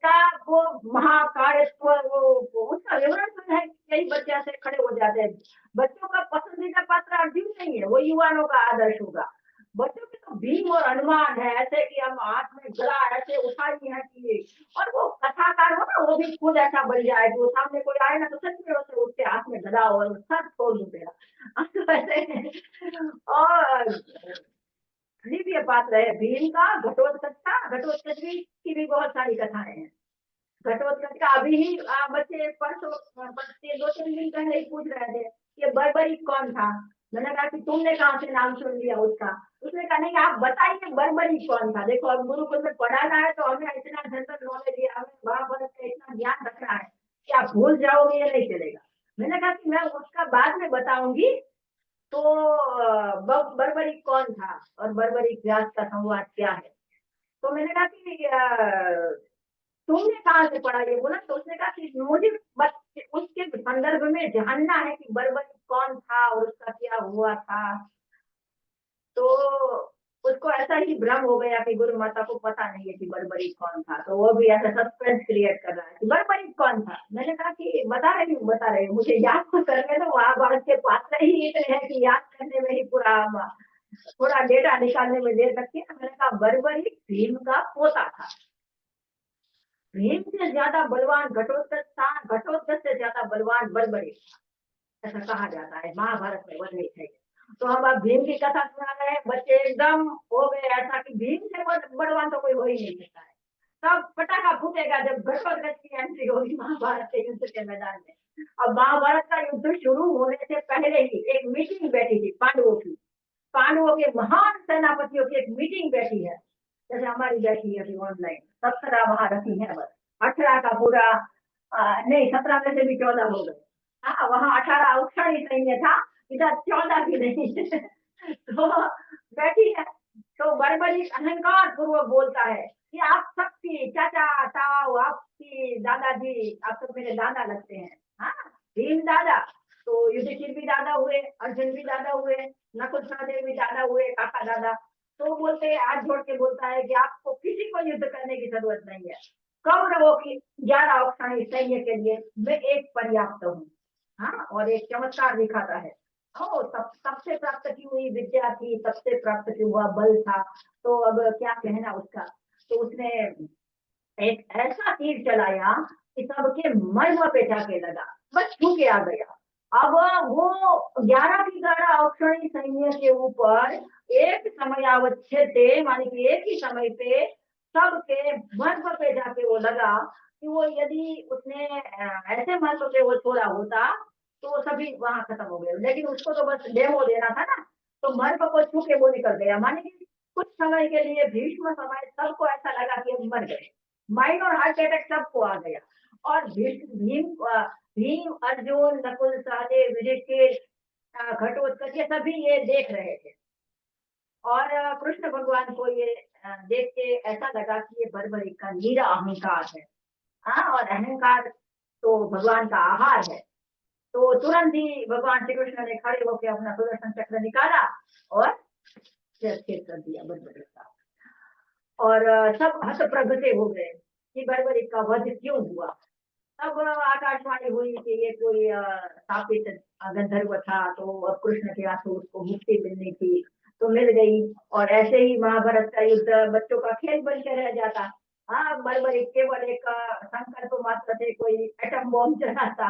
Speaker 1: का वो महाकार्यत्व, वो उसका विवरण जो है कई बच्चे ऐसे खड़े हो जाते हैं। बच्चों का पसंदीदा पात्र अर्जुन नहीं है, वो युवाओं का आदर्श होगा। बच्चों के तो और अनुमान है ऐसे कि हम हाथ में गला ऐसे उठाई है कि, और वो कथाकार हो ना वो भी खुद ऐसा बन जाए कि वो सामने कोई आए ना तो सच में उसे उसके हाथ में गला और सर छोड़ दूं तेरा तो ऐसे। और दिव्य पात्र है भीम का, घटोत्कच का, घटोत्कच की भी बहुत सारी कथाएं हैं। घटोत्कच का अभी ही बच्चे परसों 2-3 दिन पहले ही पूछ रहे थे कि बर्बरीक कौन था। मैंने कहा कि तुमने कहाँ से नाम सुन लिया उसका। उसने कहा नहीं आप बताइए बर्बरीक कौन था। देखो अब गुरुकुल में पढ़ाना है तो हमें इतना जनरल नॉलेज है, हमें महाभारत का इतना ज्ञान रखना है कि आप भूल जाओगे ये नहीं चलेगा। मैंने कहा कि मैं उसका बाद में बताऊंगी। तो बर्बरीक कौन था और बर्बरीक व्यास का संवाद क्या है। तो मैंने कहा कि तुमने कहाँ से पढ़ा ये बोला। तो उसने कहा कि मुझे बस उसके संदर्भ में जानना है कि बर्बरीक कौन था और उसका क्या हुआ था। तो उसको ऐसा ही भ्रम हो गया कि गुरु माता को पता नहीं है कि बर्बरीक कौन था। तो वो भी ऐसा सस्पेंस क्रिएट कर रहा है कि बर्बरीक कौन था। मैंने कहा कि बता रही हूँ मुझे याद तो करने दो। महाभारत के पात्र ही इतने हैं कि याद करने में ही पूरा थोड़ा डेटा निकालने में देर लगती है। मैंने कहा बर्बरीक भीम का पोता था। भीम से ज्यादा बलवान घटोत्कच था, घटोत्कच से ज्यादा बलवान बर्बरीक था, ऐसा कहा जाता है महाभारत में वर्णित है। तो हम अब भीम की कथा सुना रहे हैं, बच्चे एकदम हो गए ऐसा कि भीम से बलवान तो कोई हो ही नहीं सकता है। तब पटाखा फूटेगा जब घटोत्कच की एंट्री होगी महाभारत के युद्ध के मैदान में। अब महाभारत का युद्ध शुरू होने से पहले ही एक मीटिंग बैठी थी पांडवों की। पांडवों के महान सेनापतियों की एक मीटिंग बैठी है, जैसे हमारी बैठी है अभी ऑनलाइन। 17 वहां रखी है, बस 18 का पूरा नहीं 17 में से भी 14 हो गए। हाँ वहाँ 18 उत्साही सैन्य था, इधर 14 भी नहीं तो बैठी है। तो बर्बरीक अहंकार पूर्वक बोलता है कि आप सबकी चाचा ताऊ आपकी दादाजी, आप सब मेरे दादा लगते हैं। हाँ भीम दादा, तो युधिष्ठिर भी दादा हुए, अर्जुन भी दादा हुए, नकुल सहदेव भी दादा हुए, काका दादा। तो बोलते हाथ जोड़ के बोलता है कि आपको किसी को युद्ध करने की जरूरत नहीं है। कौरवों की 11 औक्षाणी सैन्य के लिए मैं एक पर्याप्त हूँ। हाँ और एक चमत्कार दिखाता है। सबसे प्राप्त की हुई विद्या थी, सबसे प्राप्त की हुआ बल था। तो अब क्या कहना उसका। तो उसने एक ऐसा तीर चलाया कि सबके मर्म पे जाके लगा, बस छू के आ गया। अब वो 11 की 11 औक्षणी सैन्य के ऊपर एक समयावच्छेद मानी कि एक ही समय पे सबके मर्म पे जाके वो लगा कि वो यदि उसने ऐसे मर्म पे वो छोड़ा होता तो सभी वहां खत्म हो गए। लेकिन उसको तो बस डेमो देना था ना, तो मर्म को छू के वो निकल गया। माने कि कुछ समय के लिए भीष्म समय सबको ऐसा लगा कि हम मर गए, माइनर हार्ट अटैक सबको आ गया। और भीम अर्जुन नकुल सहदेव युधिष्ठिर घटोत्कच ये सभी ये देख रहे थे। और कृष्ण भगवान को ये देख के ऐसा लगा कि ये बर्बरीक का नीरा अहंकार है। हाँ और अहंकार तो भगवान का आहार है। तो तुरंत ही भगवान श्री कृष्ण ने खड़े होकर अपना सुदर्शन चक्र निकाला और छेद कर दिया बर्बरीक का। और सब हतप्रभ से हो गए कि बर्बरीक का वध क्यों हुआ। तब आकाशवाणी हुई कि ये कोई स्थापित गंधर्व था, तो अब कृष्ण के हाथों उसको मुक्ति मिलनी थी, तो मिल गई। और ऐसे ही महाभारत का युद्ध बच्चों का खेल बन के रह जाता। हाँ बर्बरीक केवल एक संकल्प मात्र थे, कोई एटम बॉम्ब चलाता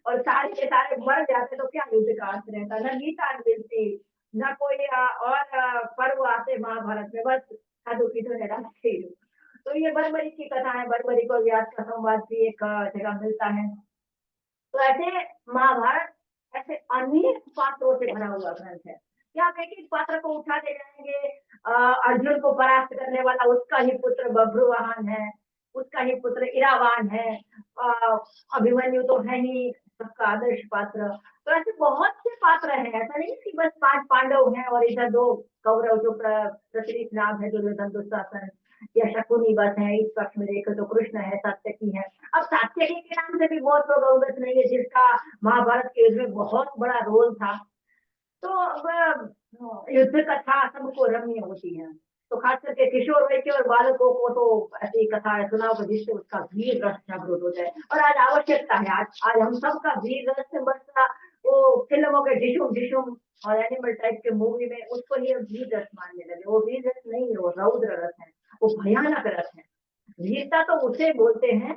Speaker 1: और सारे के सारे मर जाते तो क्या युद्ध का अर्थ रहता। न गीता मिलती न कोई और पर्व आते महाभारत में, बस साधु पीठों ने रखे। तो ये बर्बरीक की कथा है। बर्बरीक और व्यास का संवाद भी एक जगह मिलता है। तो ऐसे महाभारत ऐसे अनेक पात्रों से भरा हुआ ग्रंथ है कि आप एक एक पात्र को उठाते जाएंगे। अर्जुन को परास्त करने वाला उसका ही पुत्र बभ्रुवाहन है, उसका ही पुत्र इरावान है। अभिमन्यु तो है ही सबका आदर्श पात्र। तो ऐसे बहुत से पात्र हैं, ऐसा नहीं कि बस 5 पांडव हैं और इधर 2 कौरव जो प्रचलित नाम है दुर्योधन दुशासन या शकुनी बस है। इस पक्ष में देखो तो कृष्ण है, सात्यकी है। अब सात्यकी के नाम से भी बहुत लोग अवगत नहीं है, जिसका महाभारत के युद्ध में बहुत बड़ा रोल था। तो अब युद्ध कथा सबको रम्य होती है, तो खास करके किशोर वैसे और बालकों को तो ऐसी कथा सुनाओ जिससे उसका वीर रस जागृत हो जाए। और आज आवश्यकता है, आज हम सबका वीर रस बस वो फिल्मों के डिशुम डिशुम और एनिमल टाइप के मूवी में उसको ही वीर रस मानने लगे। वो वीर रस नहीं है, वो रौद्र रस है, वो भयानक रस है। वीरता तो उसे बोलते हैं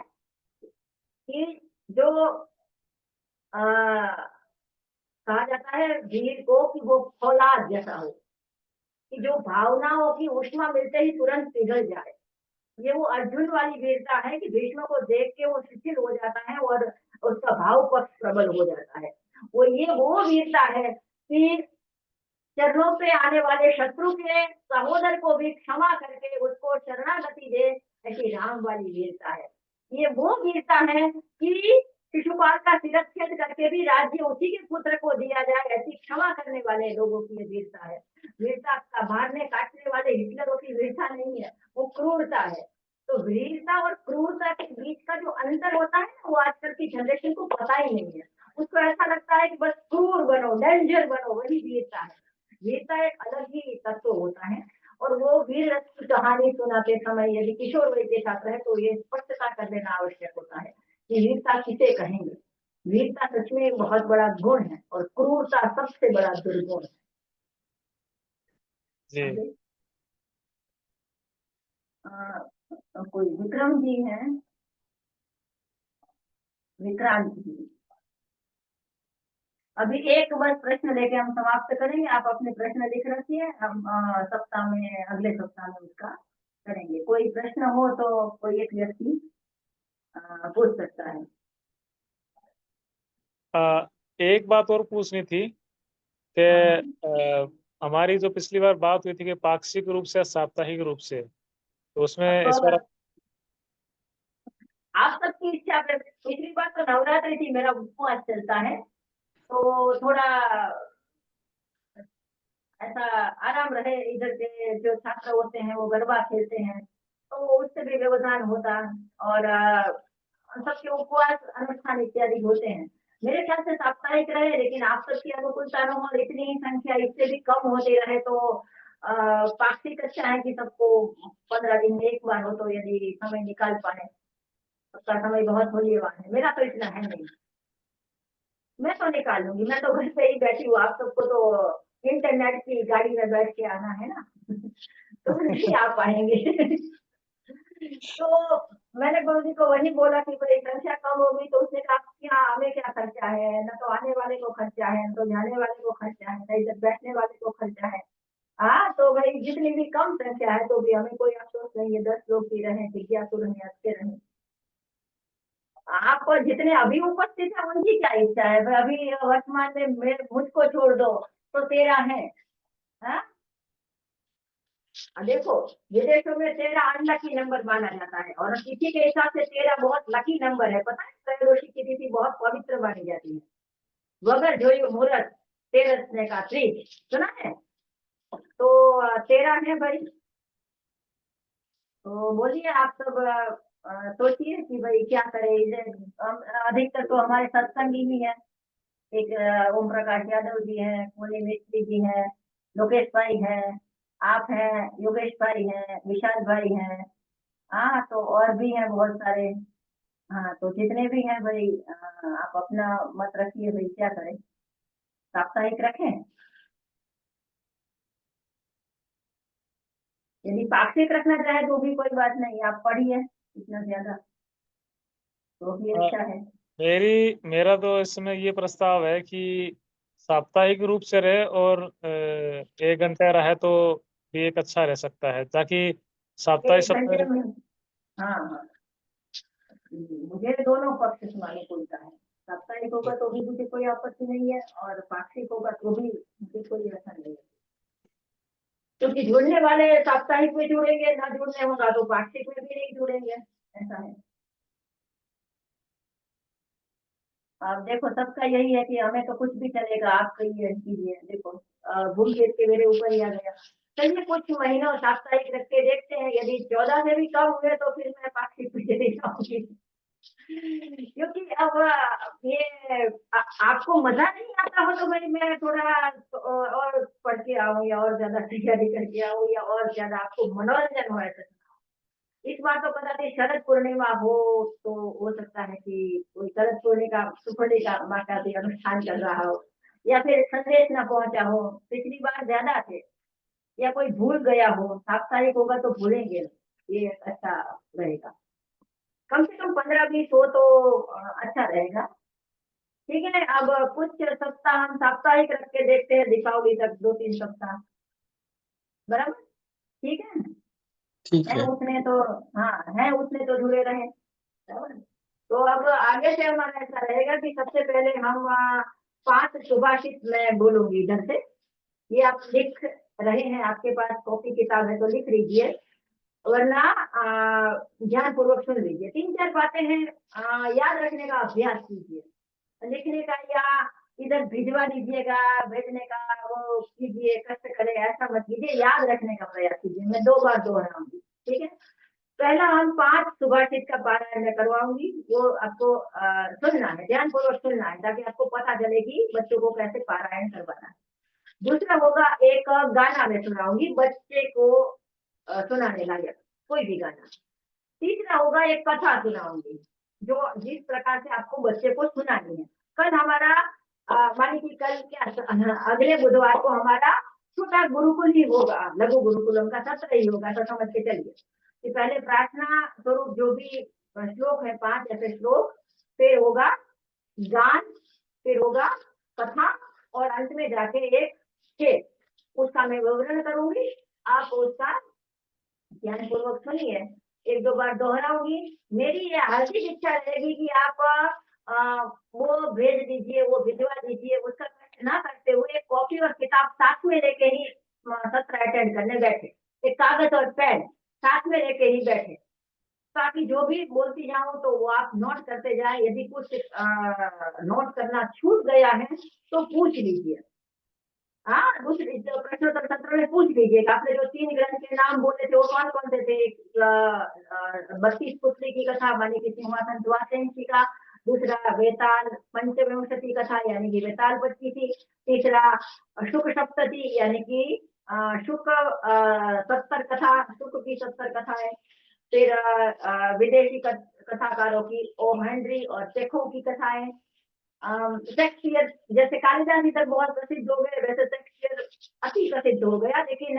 Speaker 1: कि जो कहा जाता है वीर को कि वो फौलाद जैसा हो, कि जो भावनाओं की ऊष्मा मिलते ही तुरंत पिघल जाए। ये वो अर्जुन वाली वीरता है कि भीष्म को देख के वो शिथिल हो जाता है और उसका भाव पक्ष प्रबल हो जाता है। वो वीरता है कि चरणों पे आने वाले शत्रु के सहोदर को भी क्षमा करके उसको शरणागति दे, ऐसी राम वाली वीरता है। ये वो वीरता है कि शिशुपाल का शिरच्छेद करके भी राज्य उसी के पुत्र को दिया जाए, ऐसी क्षमा करने वाले लोगों की ये वीरता है। वीरता का मारने काटने वाले हिटलरों की वीरता नहीं है, वो क्रूरता है। तो वीरता और क्रूरता के बीच का जो अंतर होता है ना, वो आजकल की जनरेशन को पता ही नहीं है। उसको ऐसा लगता है कि बस क्रूर बनो, डेंजर बनो, वही वीरता है। वीरता एक अलग ही तत्व होता है। और वो वीर रस की कहानी सुनाते समय यदि किशोर वय के छात्र है तो ये स्पष्टता कर देना आवश्यक होता है कि वीरता किसे कहेंगे। वीरता सच में एक बहुत बड़ा गुण है और क्रूरता सबसे बड़ा दुर्गुण है।
Speaker 4: जी
Speaker 1: कोई विक्रम जी हैं, विक्रांत जी, अभी एक बस प्रश्न लेके हम समाप्त करेंगे। आप अपने प्रश्न लिख रखिए, हम सप्ताह में, अगले सप्ताह में उसका करेंगे। कोई प्रश्न हो तो कोई एक व्यक्ति पूछ सकता है।
Speaker 4: एक बात और पूछनी थी कि हमारी जो पिछली बार बात हुई थी कि पाक्षिक रूप से साप्ताहिक रूप से, तो उसमें इस बार
Speaker 1: आप सबकी इच्छा पे। पिछली बार तो नवरात्रि थी, मेरा उपवास चलता है, तो थोड़ा ऐसा आराम रहे। इधर के जो छात्र होते हैं वो गरबा खेलते हैं, तो उससे भी व्यवधान होता और सबके उपवास अनुष्ठान इत्यादि होते हैं। मेरे ख्याल से साप्ताहिक रहे, लेकिन आप सबकी अनुकूलता न हो, इतनी ही संख्या इससे भी कम होती रहे तो पाक्षिक अच्छा है कि सबको 15 दिन में एक बार हो तो यदि समय निकाल पाए। सबका समय बहुत मूल्यवान है, मेरा तो इतना है नहीं। मैं तो निकाल लूंगी, मैं तो घर पे ही बैठी हूँ। आप सबको तो इंटरनेट की गाड़ी में बैठ के आना है ना तो नहीं आ पाएंगे तो मैंने गुरु जी को वही बोला कि भाई संख्या कम होगी, तो उसने कहा क्या हमें क्या खर्चा है, न तो आने वाले को खर्चा है, न तो जाने वाले को खर्चा है, न इधर बैठने वाले को खर्चा है। हाँ, तो भाई जितनी भी कम संख्या है तो भी हमें कोई अफसोस नहीं है, 10 लोग भी रहे, जिज्ञासु रहे, अच्छे रहे। आप जितने अभी उपस्थित है उनकी क्या इच्छा है? अभी वर्तमान में मुझको छोड़ दो तो 13 है। हाँ? देखो, विदेशों में 13 अनलकी नंबर माना जाता है और तिथि के हिसाब से 13 बहुत लकी नंबर है। पता है, त्रयोदशी की तिथि बहुत पवित्र मानी जाती है। वगर जोयु मुहूर्त 13 का त्रीज सुना है, तो 13 है भाई। तो बोलिए आप सब, सोचिए कि भाई क्या करें। इधर अधिकतर तो हमारे सत्संगी ही है। एक ओम प्रकाश यादव जी हैं, मुनि मिस्त्री जी हैं, लोकेश भाई हैं, आप हैं, योगेश भाई हैं, विशाल भाई हैं। हाँ, तो और भी हैं बहुत सारे। हाँ, तो जितने भी हैं भाई, आप अपना मत रखिए भाई, क्या करें, साप्ताहिक रखें। यदि पाक्षिक रखना चाहे तो भी कोई बात नहीं, आप पढ़िए इतना ज्यादा तो भी अच्छा है।
Speaker 4: मेरा तो इस समय ये प्रस्ताव है कि साप्ताहिक रूप से रहे और 1 घंटा रहे तो भी एक अच्छा रह सकता है, ताकि साप्ताहिक
Speaker 1: 1 घंटे
Speaker 4: सप्ताह
Speaker 1: में। हाँ हाँ, मुझे दोनों पक्ष सुनाने कोलता है। साप्ताहिक होगा तो भी मुझे कोई आपत्ति नहीं है और पाक्षिक होगा तो भी मुझे कोई ऐसा नहीं है, क्योंकि जुड़ने वाले साप्ताहिक में जुड़ेंगे, ना जुड़ने होगा तो पाक्षिक में भी नहीं जुड़ेंगे, ऐसा है। अब देखो, सबका यही है कि हमें तो कुछ भी चलेगा, आप कहिए कीजिए। देखो, घूम फिर के मेरे ऊपर ही आ गया। चलिए कुछ महीनों साप्ताहिक रख के देखते हैं, यदि 14 से भी कम हुए तो फिर मैं पाक्षिक में चली जाऊंगी क्योंकि अब ये आपको मजा नहीं आता हो तो भाई मैं थोड़ा और पढ़ के आऊं या और ज्यादा तैयारी करके आऊं या और ज्यादा आपको मनोरंजन हो ऐसा। इस बार तो पता नहीं शरद पूर्णिमा हो, तो हो सकता है कि कोई शरद पूर्णिमा का भी अनुष्ठान चल रहा हो, या फिर संदेश न पहुंचा हो। पिछली बार ज्यादा थे, या कोई भूल गया हो। साप्ताहिक होगा तो भूलेंगे, ये अच्छा रहेगा। कम से कम 15-20 हो तो अच्छा रहेगा। ठीक है, अब कुछ सप्ताह हम साप्ताहिक रख के देखते हैं, दीपावली तक 2-3 सप्ताह, बराबर, ठीक है।
Speaker 2: ठीक
Speaker 1: है
Speaker 2: है।
Speaker 1: उसमें तो, हाँ है उसमें तो जुड़े रहे, बराबर। तो अब आगे से हमारा ऐसा रहेगा कि सबसे पहले हम 5 सुभाषित मैं बोलूंगी इधर से। ये आप लिख रहे हैं, आपके पास कॉपी किताब है तो लिख लीजिए, वरना ध्यान पूर्वक सुन लीजिए। 3-4 बातें हैं, याद रखने का अभ्यास कीजिए, लिखने का या इधर भिजवा दीजिएगा, भेजने का वो कीजिए, कष्ट करे ऐसा मत कीजिए, याद रखने का प्रयास कीजिए। मैं 2 बार दोहराऊंगी, ठीक है। पहला हम 5 सुभाषित का पारायण मैं करवाऊंगी, वो आपको सुनना है, ध्यान पूर्वक सुनना है, ताकि आपको पता चले कि बच्चों को कैसे पारायण करवाना है। दूसरा होगा एक गाना मैं सुनाऊंगी बच्चे को सुनाने लायक, कोई भी गाना। तीसरा होगा एक कथा सुनाऊंगी, जो जिस प्रकार से आपको बच्चे को सुनानी है। कल हमारा मानी कि कल क्या, अगले बुधवार को हमारा छोटा गुरुकुल ही होगा, लघु गुरुकुलम का सत्र ही होगा, तो समझ के चलिए कि पहले प्रार्थना स्वरूप जो भी श्लोक है, 5 ऐसे श्लोक, फिर होगा गान, फिर होगा कथा, और अंत में जाके एक खेल, उसका मैं विवरण करूंगी, आप उसका ध्यान पूर्वक सुनिए। 1-2 बार दोहराऊंगी। मेरी ये हार्दिक इच्छा रहेगी कि आप वो भेज दीजिए, वो भिजवा दीजिए, उसका कष्ट ना करते हुए कॉपी और किताब साथ में लेके ही सत्र अटेंड करने बैठे, एक कागज और पेन साथ में लेके ही बैठे, ताकि जो भी बोलती जाऊं तो वो आप नोट करते जाए। यदि कुछ नोट करना छूट गया है तो पूछ लीजिए। हाँ, दूसरी प्रश्नोत्तर सत्र में पूछ लीजिएगा, आपने जो 3 ग्रंथ के नाम बोले थे वो कौन कौन से थे। 32 पुत्री की कथा मानी कि सिंहासन द्वादशी का, दूसरा वेताल पंचविंशति कथा यानी कि वेताल 25 थी, तीसरा शुक सप्तति यानी कि शुक 70 कथा, शुक की 70 कथा है। फिर विदेशी कथाकारों की ओ हेनरी और चेखोव की कथाएं। शेक्सपियर जैसे कालिदास इधर बहुत प्रसिद्ध हो गए, वैसे शेक्सपियर अति प्रसिद्ध हो गया, लेकिन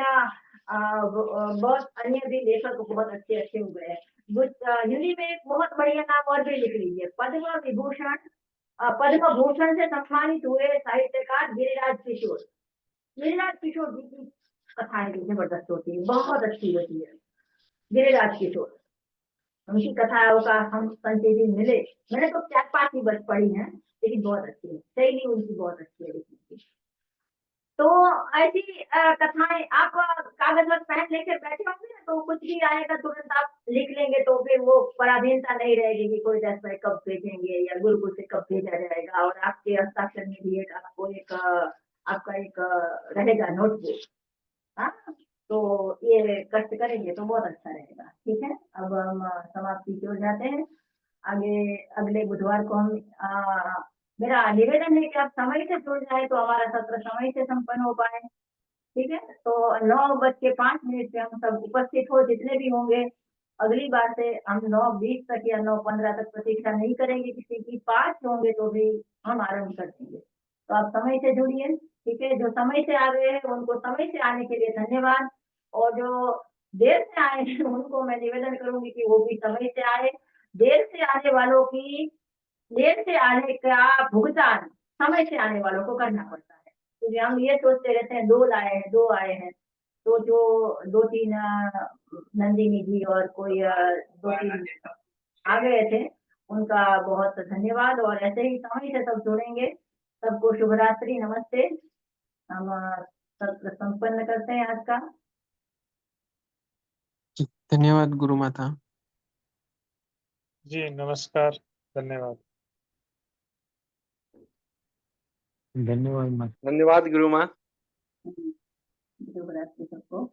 Speaker 1: बहुत अन्य भी लेखक बहुत अच्छे अच्छे हो गए हैं। हिंदी में एक बहुत बढ़िया नाम और भी लिख लीजिए, पद्म भूषण से सम्मानित हुए साहित्यकार गिरिराज किशोर। गिरिराज किशोर जी की कथाएं भी जबरदस्त होती है, बहुत अच्छी होती है। गिरिराज किशोर, उनकी कथाओं का हम संचेती मिले, मैंने तो 4-5 ही बस पढ़ी हैं, लेकिन बहुत अच्छी है, शैली उनकी बहुत अच्छी है लिखने की। तो ऐसी कथाएं आप कागज और पेन लेकर बैठे होंगे ना, तो कुछ भी आएगा तुरंत आप लिख लेंगे, तो फिर वो पराधीनता नहीं रहेगी कि कोई 10 रुपए कब भेजेंगे या गुरुकुल से कब भेजा जाएगा। और आपके हस्ताक्षर में भी एक आपको एक आपका एक रहेगा नोटबुक। हाँ, तो ये कष्ट करेंगे तो बहुत अच्छा रहेगा, ठीक है। अब हम समाप्ति की ओर जाते हैं। आगे अगले बुधवार को हम मेरा निवेदन है कि आप समय से जुड़ जाए, तो हमारा सत्र समय से संपन्न हो पाए, ठीक है। तो 9:05 पे हम सब उपस्थित हो, जितने भी होंगे। अगली बार से हम 9:20 तक या 9:15 तक प्रतीक्षा नहीं करेंगे किसी की, 5 होंगे तो भी हम आरंभ कर देंगे। तो आप समय से जुड़िए, ठीक है। जो समय से आ रहे हैं उनको समय से आने के लिए धन्यवाद, और जो देर से आए हैं उनको मैं निवेदन करूंगी कि वो भी समय से आए। देर से आने वालों की देर से आने का भुगतान समय से आने वालों को करना पड़ता है, क्योंकि हम ये सोचते रहते हैं 2 लाए हैं 2 आए हैं। तो जो 2-3 नंदिनी जी और कोई 2-3 आ गए थे, उनका बहुत धन्यवाद। और ऐसे ही समय से सब जुड़ेंगे। सबको शुभ रात्रि, नमस्ते। हम सत्र संपन्न करते हैं आज का।
Speaker 2: धन्यवाद गुरु माता।
Speaker 4: जी नमस्कार, धन्यवाद।
Speaker 3: धन्यवाद।
Speaker 5: धन्यवाद गुरु माँ।
Speaker 1: शुभ रात्रि सबको।